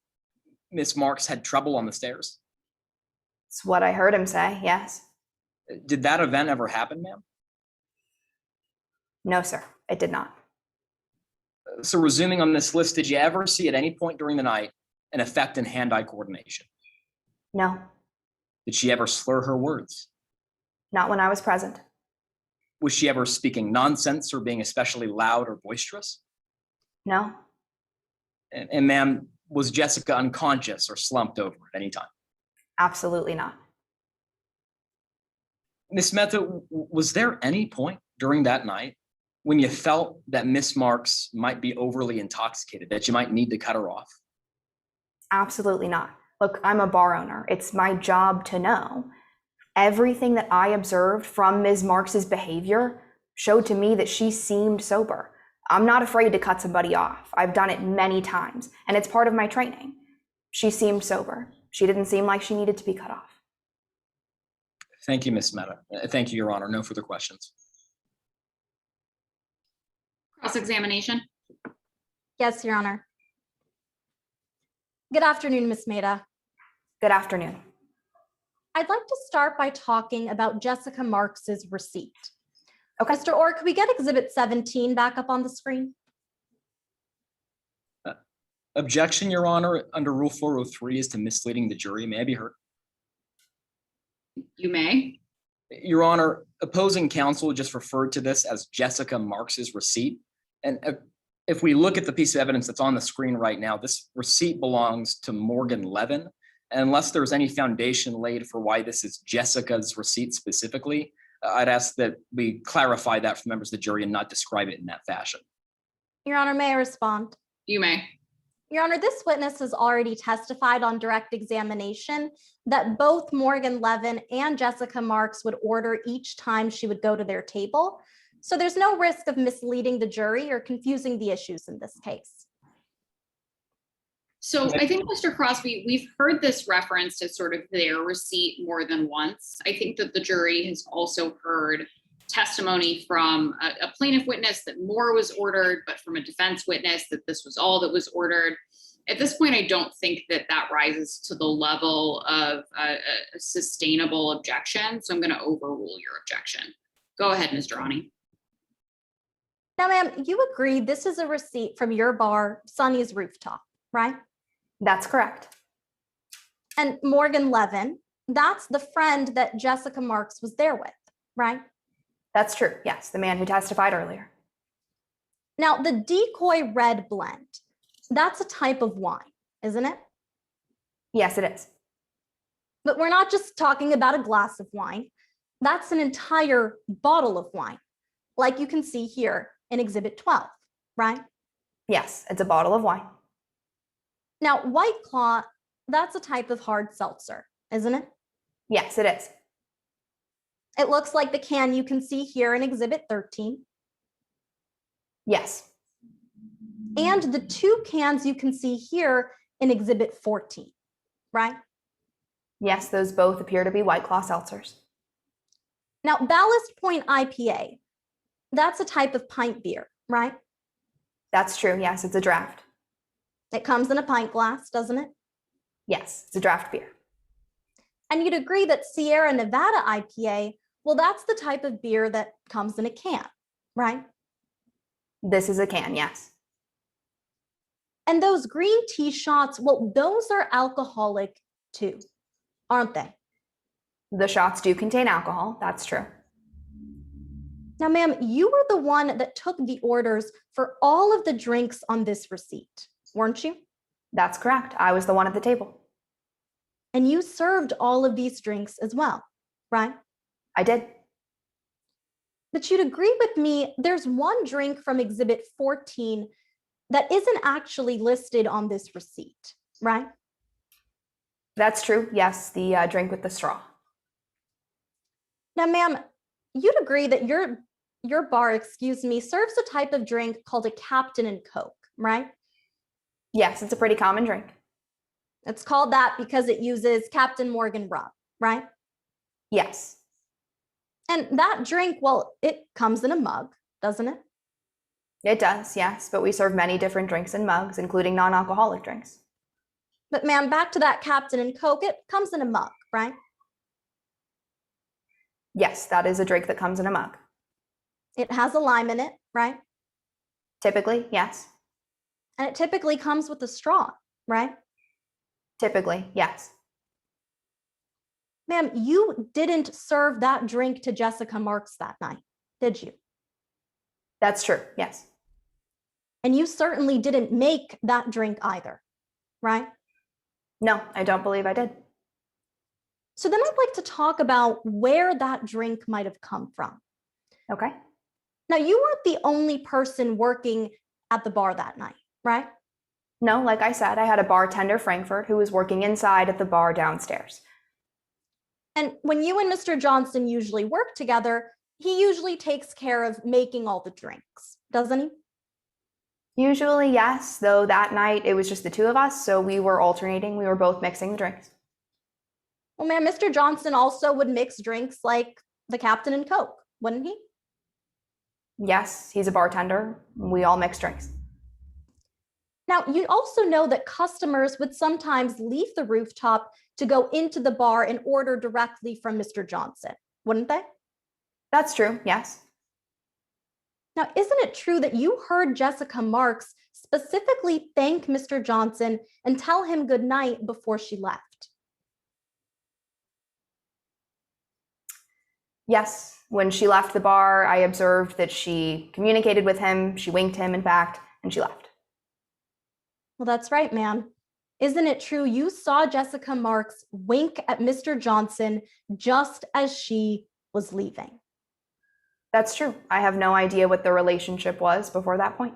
Miss Marks had trouble on the stairs? It's what I heard him say, yes. Did that event ever happen, ma'am? No, sir, it did not. So resuming on this list, did you ever see at any point during the night an effect in hand-eye coordination? No, Did she ever slur her words? not when I was present. Was she ever speaking nonsense or being especially loud or boisterous? No, And ma'am, was Jessica unconscious or slumped over at any time? absolutely not. Miss Mehta, was there any point during that night when you felt that Miss Marks might be overly intoxicated, that you might need to cut her off? Absolutely not. Look, I'm a bar owner. It's my job to know. Everything that I observed from Ms. Marks's behavior showed to me that she seemed sober. I'm not afraid to cut somebody off. I've done it many times, and it's part of my training. She seemed sober. She didn't seem like she needed to be cut off. Thank you, Miss Mehta. Thank you, Your Honor. No further questions. Cross-examination. Yes, Your Honor. Good afternoon, Ms. Mehta. Good afternoon. I'd like to start by talking about Jessica Marks's receipt. Okay. Mr. Orr, could we get Exhibit 17 back up on the screen? Objection, Your Honor, under Rule 403 is to misleading the jury. May I be heard? You may. Your Honor, opposing counsel just referred to this as Jessica Marks's receipt. And if we look at the piece of evidence that's on the screen right now, this receipt belongs to Morgan Levin. And unless there's any foundation laid for why this is Jessica's receipt specifically, I'd ask that we clarify that for members of the jury and not describe it in that fashion. Your Honor, may I respond? You may. Your Honor, this witness has already testified on direct examination that both Morgan Levin and Jessica Marks would order each time she would go to their table. So there's no risk of misleading the jury or confusing the issues in this case. So I think, Mr. Crosby, we've heard this referenced as sort of their receipt more than once. I think that the jury has also heard testimony from a plaintiff witness that more was ordered, but from a defense witness that this was all that was ordered. At this point, I don't think that that rises to the level of a sustainable objection. So I'm going to overrule your objection. Go ahead, Ms. Durrani. Now, ma'am, you agree this is a receipt from your bar, Sunny's Rooftop, right? That's correct. And Morgan Levin, that's the friend that Jessica Marks was there with, right? That's true. Yes, the man who testified earlier. Now, the decoy red blend, that's a type of wine, isn't it? Yes, it is. But we're not just talking about a glass of wine. That's an entire bottle of wine, like you can see here in Exhibit 12, right? Yes, it's a bottle of wine. Now, White Claw, that's a type of hard seltzer, isn't it? Yes, it is. It looks like the can you can see here in Exhibit 13. Yes. And the two cans you can see here in Exhibit 14, right? Yes, those both appear to be White Claw seltzers. Now, Ballast Point IPA, that's a type of pint beer, right? That's true. Yes, it's a draft. It comes in a pint glass, doesn't it? Yes, it's a draft beer. And you'd agree that Sierra Nevada IPA, well, that's the type of beer that comes in a can, right? This is a can, yes. And those green tea shots, well, those are alcoholic too, aren't they? The shots do contain alcohol, that's true. Now, ma'am, you were the one that took the orders for all of the drinks on this receipt, weren't you? That's correct. I was the one at the table. And you served all of these drinks as well, right? I did. But you'd agree with me, there's one drink from Exhibit 14 that isn't actually listed on this receipt, right? That's true. Yes, the drink with the straw. Now, ma'am, you'd agree that your bar, serves a type of drink called a Captain and Coke, right? Yes, it's a pretty common drink. It's called that because it uses Captain Morgan rum, right? Yes. And that drink, well, it comes in a mug, doesn't it? It does, yes, but we serve many different drinks in mugs, including non-alcoholic drinks. But ma'am, back to that Captain and Coke, it comes in a mug, right? Yes, that is a drink that comes in a mug. It has a lime in it, right? Typically, yes. And it typically comes with a straw, right? Typically, yes. Ma'am, you didn't serve that drink to Jessica Marks that night, did you? That's true, yes. And you certainly didn't make that drink either, right? No, I don't believe I did. So then I'd like to talk about where that drink might have come from. Okay. Now, you weren't the only person working at the bar that night, right? No, like I said, I had a bartender, Frankfurt, who was working inside at the bar downstairs. And when you and Mr. Johnson usually work together, he usually takes care of making all the drinks, doesn't he? Usually, yes, though that night it was just the two of us, so we were alternating. We were both mixing the drinks. Well, ma'am, Mr. Johnson also would mix drinks like the Captain and Coke, wouldn't he? Yes, he's a bartender. We all mix drinks. Now, you also know that customers would sometimes leave the rooftop to go into the bar and order directly from Mr. Johnson, wouldn't they? That's true, yes. Now, isn't it true that you heard Jessica Marks specifically thank Mr. Johnson and tell him good night before she left? Yes, when she left the bar, I observed that she communicated with him, she winked him, in fact, and she left. Well, that's right, ma'am. Isn't it true you saw Jessica Marks wink at Mr. Johnson just as she was leaving? That's true. I have no idea what the relationship was before that point.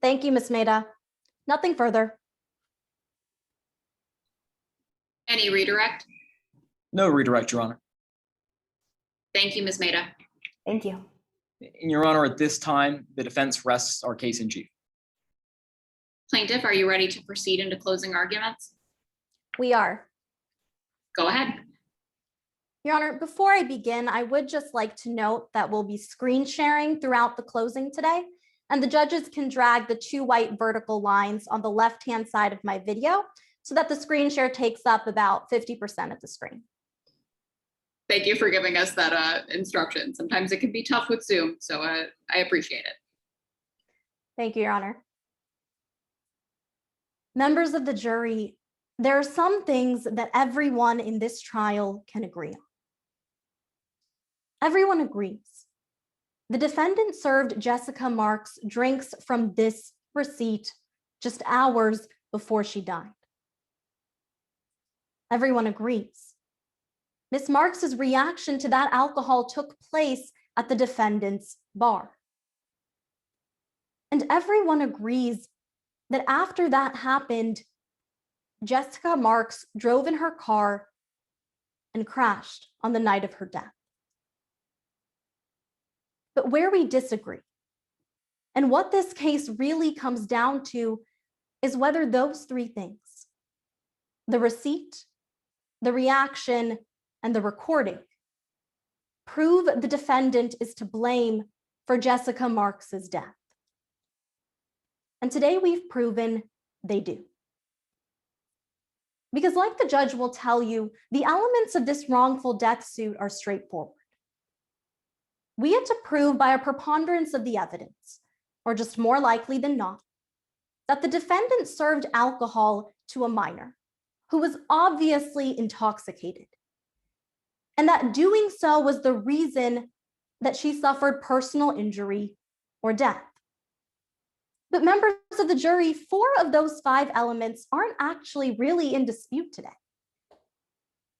Thank you, Ms. Maida. Nothing further. Any redirect? No redirect, Your Honor. Thank you, Ms. Maida. Thank you. In Your Honor, at this time, the defense rests our case in chief. Plaintiff, are you ready to proceed into closing arguments? We are. Go ahead. Your Honor, before I begin, I would just like to note that we'll be screen sharing throughout the closing today, and the judges can drag the two white vertical lines on the left-hand side of my video so that the screen share takes up about 50% of the screen. Thank you for giving us that instruction. Sometimes it can be tough with Zoom, so I appreciate it. Thank you, Your Honor. Members of the jury, there are some things that everyone in this trial can agree on. Everyone agrees. The defendant served Jessica Marks drinks from this receipt just hours before she died. Everyone agrees. Ms. Marks's reaction to that alcohol took place at the defendant's bar. And everyone agrees that after that happened, Jessica Marks drove in her car and crashed on the night of her death. But where we disagree, and what this case really comes down to, is whether those three things, the receipt, the reaction, and the recording, prove the defendant is to blame for Jessica Marks's death. And today we've proven they do. Because like the judge will tell you, the elements of this wrongful death suit are straightforward. We had to prove by a preponderance of the evidence, or just more likely than not, that the defendant served alcohol to a minor who was obviously intoxicated, and that doing so was the reason that she suffered personal injury or death. But members of the jury, 4 of those 5 elements aren't actually really in dispute today.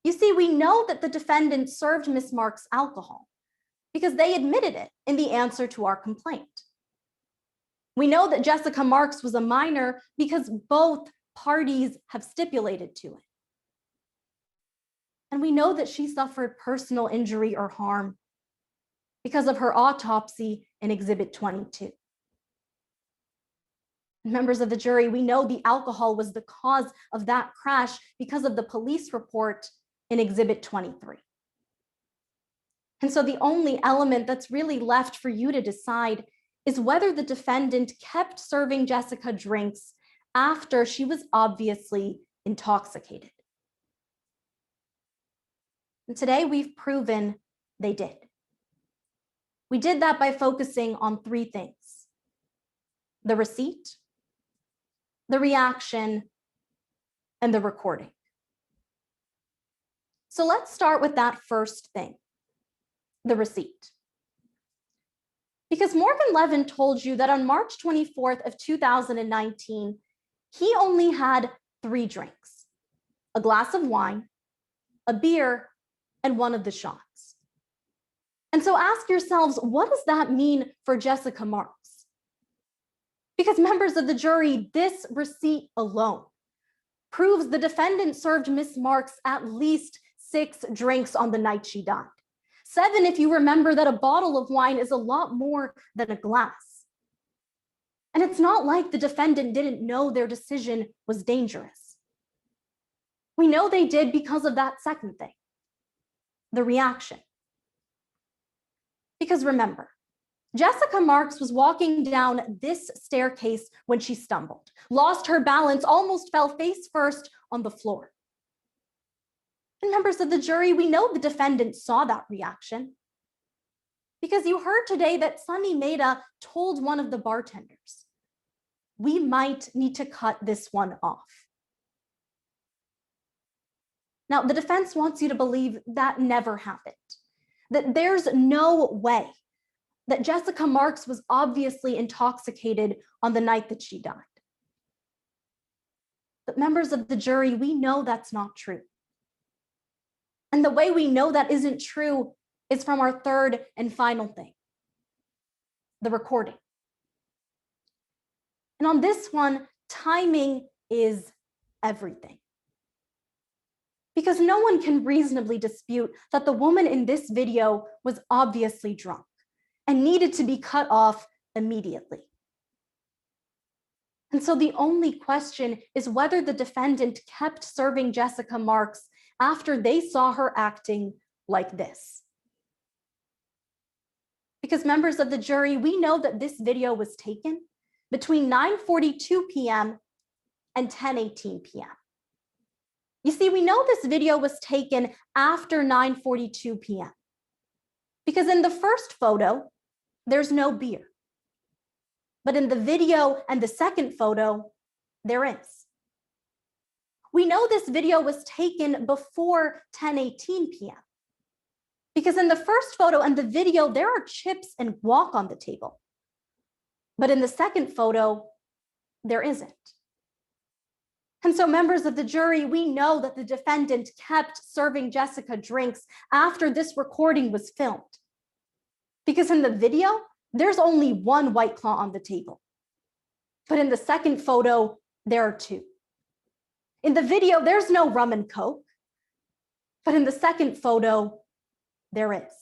You see, we know that the defendant served Ms. Marks alcohol because they admitted it in the answer to our complaint. We know that Jessica Marks was a minor because both parties have stipulated to it. And we know that she suffered personal injury or harm because of her autopsy in Exhibit 22. Members of the jury, we know the alcohol was the cause of that crash because of the police report in Exhibit 23. And so the only element that's really left for you to decide is whether the defendant kept serving Jessica drinks after she was obviously intoxicated. And today we've proven they did. We did that by focusing on 3 things: the receipt, the reaction, and the recording. So let's start with that first thing, the receipt. Because Morgan Levin told you that on March 24th of 2019, he only had 3 drinks: a glass of wine, a beer, and 1 of the shots. And so ask yourselves, what does that mean for Jessica Marks? Because members of the jury, this receipt alone proves the defendant served Miss Marks at least 6 drinks on the night she died. 7, if you remember that a bottle of wine is a lot more than a glass. And it's not like the defendant didn't know their decision was dangerous. We know they did because of that second thing, the reaction. Because remember, Jessica Marks was walking down this staircase when she stumbled, lost her balance, almost fell face first on the floor. And members of the jury, we know the defendant saw that reaction because you heard today that Sunny Mehta told one of the bartenders, "We might need to cut this one off." Now, the defense wants you to believe that never happened, that there's no way that Jessica Marks was obviously intoxicated on the night that she died. But members of the jury, we know that's not true. And the way we know that isn't true is from our third and final thing, the recording. And on this one, timing is everything. Because no one can reasonably dispute that the woman in this video was obviously drunk and needed to be cut off immediately. And so the only question is whether the defendant kept serving Jessica Marks after they saw her acting like this. Because members of the jury, we know that this video was taken between 9:42 p.m. and 10:18 p.m. You see, we know this video was taken after 9:42 p.m. because in the first photo, there's no beer. But in the video and the second photo, there is. We know this video was taken before 10:18 p.m. because in the first photo and the video, there are chips and guac on the table. But in the second photo, there isn't. And so members of the jury, we know that the defendant kept serving Jessica drinks after this recording was filmed. Because in the video, there's only 1 White Claw on the table. But in the second photo, there are 2. In the video, there's no rum and Coke. But in the second photo, there is.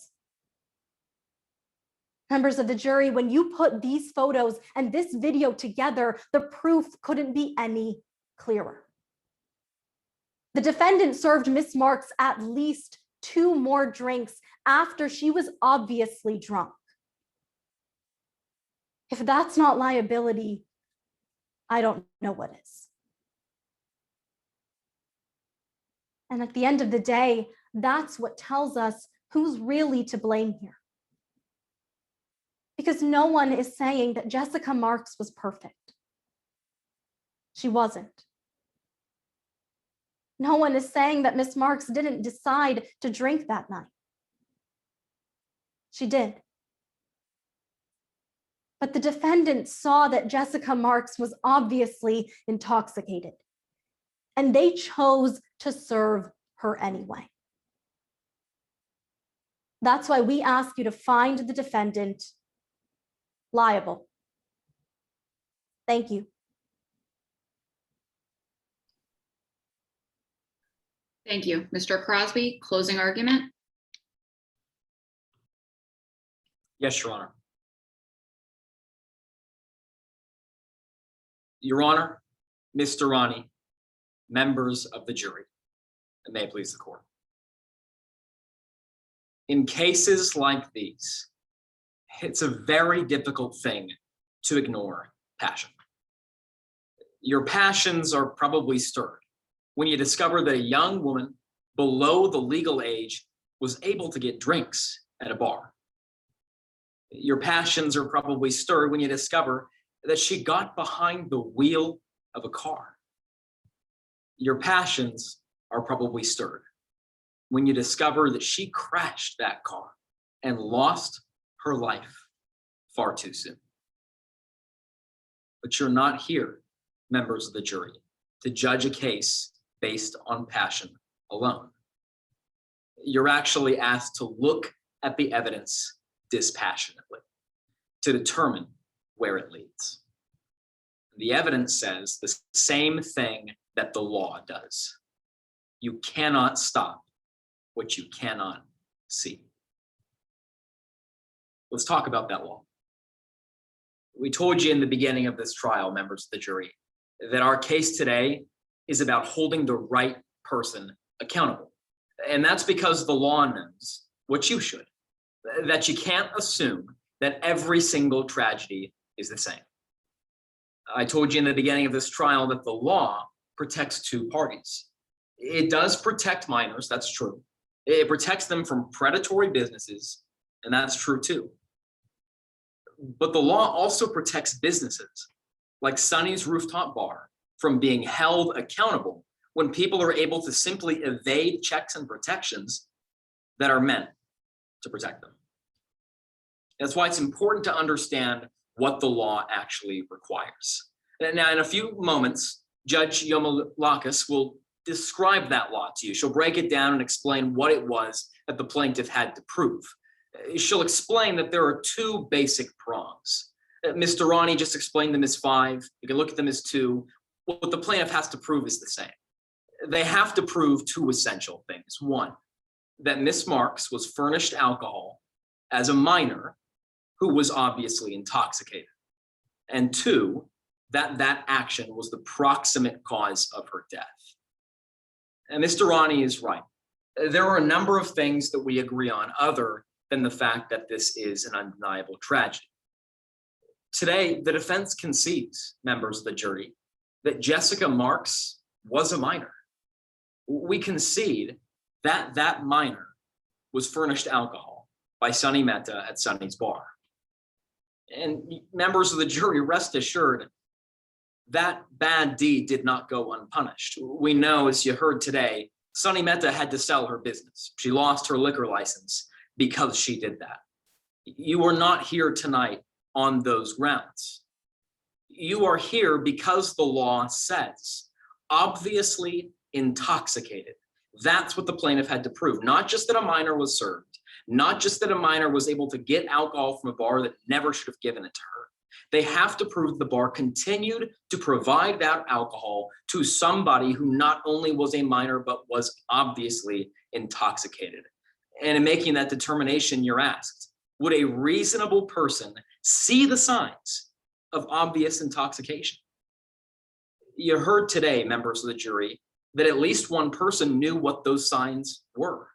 Members of the jury, when you put these photos and this video together, the proof couldn't be any clearer. The defendant served Miss Marks at least 2 more drinks after she was obviously drunk. If that's not liability, I don't know what is. And at the end of the day, that's what tells us who's really to blame here. Because no one is saying that Jessica Marks was perfect. She wasn't. No one is saying that Miss Marks didn't decide to drink that night. She did. But the defendant saw that Jessica Marks was obviously intoxicated, and they chose to serve her anyway. That's why we ask you to find the defendant liable. Thank you. Thank you. Mr. Crosby, closing argument? Yes, Your Honor. Your Honor, Ms. Durrani, members of the jury, and may it please the court. In cases like these, it's a very difficult thing to ignore passion. Your passions are probably stirred when you discover that a young woman below the legal age was able to get drinks at a bar. Your passions are probably stirred when you discover that she got behind the wheel of a car. Your passions are probably stirred when you discover that she crashed that car and lost her life far too soon. But you're not here, members of the jury, to judge a case based on passion alone. You're actually asked to look at the evidence dispassionately to determine where it leads. The evidence says the same thing that the law does. You cannot stop what you cannot see. Let's talk about that law. We told you in the beginning of this trial, members of the jury, that our case today is about holding the right person accountable. And that's because the law knows what you should, that you can't assume that every single tragedy is the same. I told you in the beginning of this trial that the law protects two parties. It does protect minors, that's true. It protects them from predatory businesses, and that's true too. But the law also protects businesses like Sonny's Rooftop Bar from being held accountable when people are able to simply evade checks and protections that are meant to protect them. That's why it's important to understand what the law actually requires. Now, in a few moments, Judge Yomalakis will describe that law to you. She'll break it down and explain what it was that the plaintiff had to prove. She'll explain that there are two basic prongs. Ms. Durrani just explained them as 5. You can look at them as 2. What the plaintiff has to prove is the same. They have to prove 2 essential things. 1, that Miss Marks was furnished alcohol as a minor who was obviously intoxicated. And 2, that that action was the proximate cause of her death. And Ms. Durrani is right. There are a number of things that we agree on other than the fact that this is an undeniable tragedy. Today, the defense concedes, members of the jury, that Jessica Marks was a minor. We concede that that minor was furnished alcohol by Sonny Mehta at Sonny's Bar. And members of the jury, rest assured, that bad deed did not go unpunished. We know, as you heard today, Sonny Mehta had to sell her business. She lost her liquor license because she did that. You are not here tonight on those grounds. You are here because the law says, obviously intoxicated. That's what the plaintiff had to prove. Not just that a minor was served, not just that a minor was able to get alcohol from a bar that never should have given it to her. They have to prove the bar continued to provide that alcohol to somebody who not only was a minor, but was obviously intoxicated. And in making that determination, you're asked, would a reasonable person see the signs of obvious intoxication? You heard today, members of the jury, that at least one person knew what those signs were.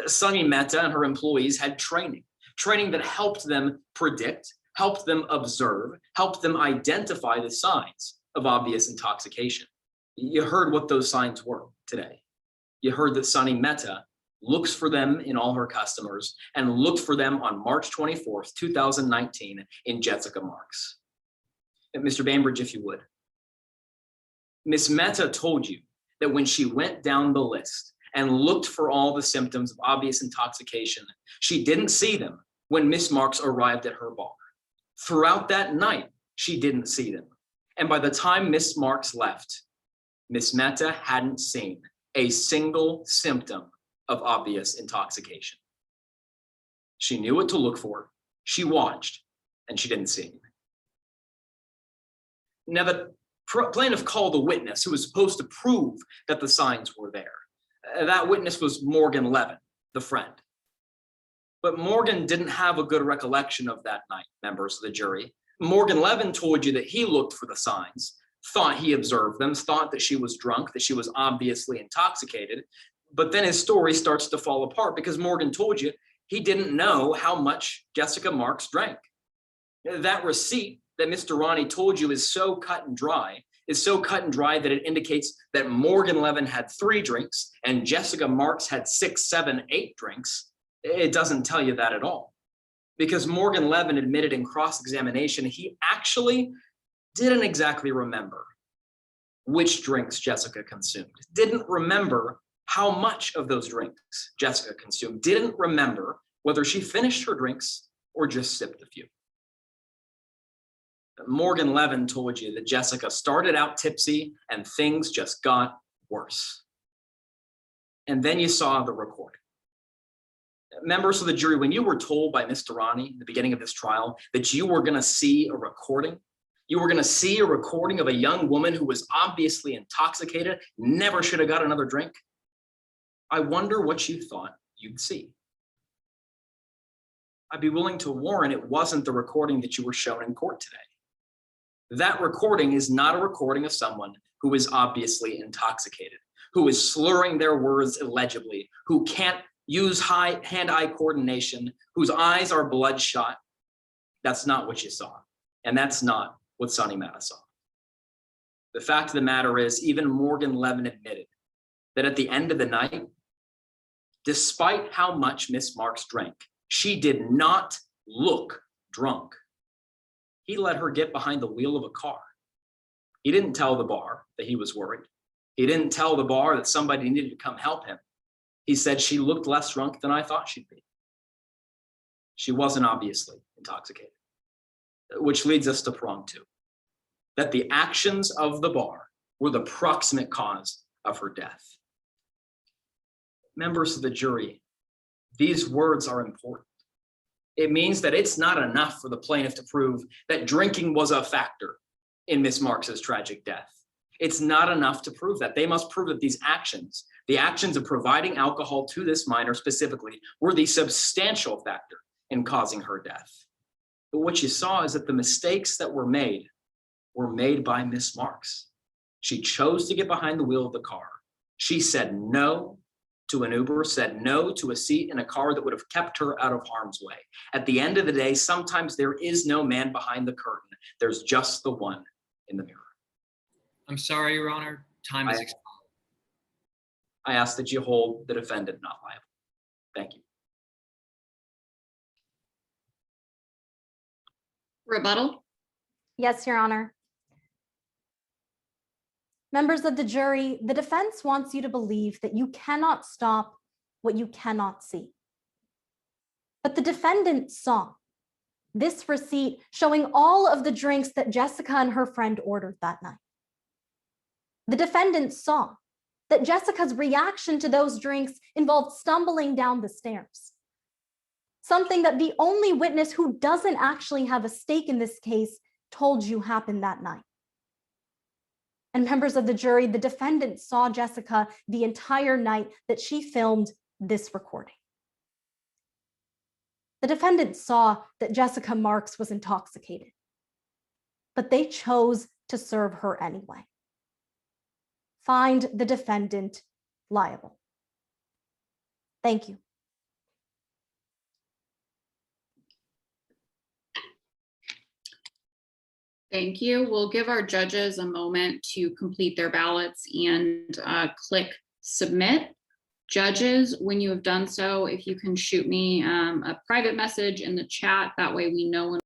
Sonny Mehta and her employees had training that helped them predict, helped them observe, helped them identify the signs of obvious intoxication. You heard what those signs were today. You heard that Sunny Mehta looks for them in all her customers and looked for them on March 24th, 2019 in Jessica Marks. And Mr. Bainbridge, if you would. Miss Mehta told you that when she went down the list and looked for all the symptoms of obvious intoxication, she didn't see them when Miss Marks arrived at her bar. Throughout that night, she didn't see them. And by the time Miss Marks left, Miss Mehta hadn't seen a single symptom of obvious intoxication. She knew what to look for, she watched, and she didn't see anything. Now, the plaintiff called a witness who was supposed to prove that the signs were there. That witness was Morgan Levin, the friend. But Morgan didn't have a good recollection of that night, members of the jury. Morgan Levin told you that he looked for the signs, thought he observed them, thought that she was drunk, that she was obviously intoxicated. But then his story starts to fall apart because Morgan told you he didn't know how much Jessica Marks drank. That receipt that Mr. Durrani told you is so cut and dry that it indicates that Morgan Levin had 3 drinks and Jessica Marks had 6, 7, 8 drinks. It doesn't tell you that at all. Because Morgan Levin admitted in cross-examination, he actually didn't exactly remember which drinks Jessica consumed, didn't remember how much of those drinks Jessica consumed, didn't remember whether she finished her drinks or just sipped a few. Morgan Levin told you that Jessica started out tipsy and things just got worse. And then you saw the recording. Members of the jury, when you were told by Mr. Durrani at the beginning of this trial that you were going to see a recording, you were going to see a recording of a young woman who was obviously intoxicated, never should have got another drink, I wonder what you thought you'd see. I'd be willing to warn it wasn't the recording that you were shown in court today. That recording is not a recording of someone who is obviously intoxicated, who is slurring their words illegibly, who can't use hand-eye coordination, whose eyes are bloodshot. That's not what you saw. And that's not what Sunny Mehta saw. The fact of the matter is, even Morgan Levin admitted that at the end of the night, despite how much Miss Marks drank, she did not look drunk. He let her get behind the wheel of a car. He didn't tell the bar that he was worried. He didn't tell the bar that somebody needed to come help him. He said, she looked less drunk than I thought she'd be. She wasn't obviously intoxicated, which leads us to prong 2, that the actions of the bar were the proximate cause of her death. Members of the jury, these words are important. It means that it's not enough for the plaintiff to prove that drinking was a factor in Miss Marks's tragic death. It's not enough to prove that. They must prove that these actions, the actions of providing alcohol to this minor specifically, were the substantial factor in causing her death. But what you saw is that the mistakes that were made by Miss Marks. She chose to get behind the wheel of the car. She said no to an Uber, said no to a seat in a car that would have kept her out of harm's way. At the end of the day, sometimes there is no man behind the curtain. There's just the one in the mirror. I'm sorry, Your Honor. Time is expired. I ask that you hold the defendant not liable. Thank you. Rebuttal? Yes, Your Honor. Members of the jury, the defense wants you to believe that you cannot stop what you cannot see. But the defendant saw this receipt showing all of the drinks that Jessica and her friend ordered that night. The defendant saw that Jessica's reaction to those drinks involved stumbling down the stairs, something that the only witness who doesn't actually have a stake in this case told you happened that night. And members of the jury, the defendant saw Jessica the entire night that she filmed this recording. The defendant saw that Jessica Marks was intoxicated, but they chose to serve her anyway. Find the defendant liable. Thank you. Thank you. We'll give our judges a moment to complete their ballots and click submit. Judges, when you have done so, if you can shoot me a private message in the chat, that way we know when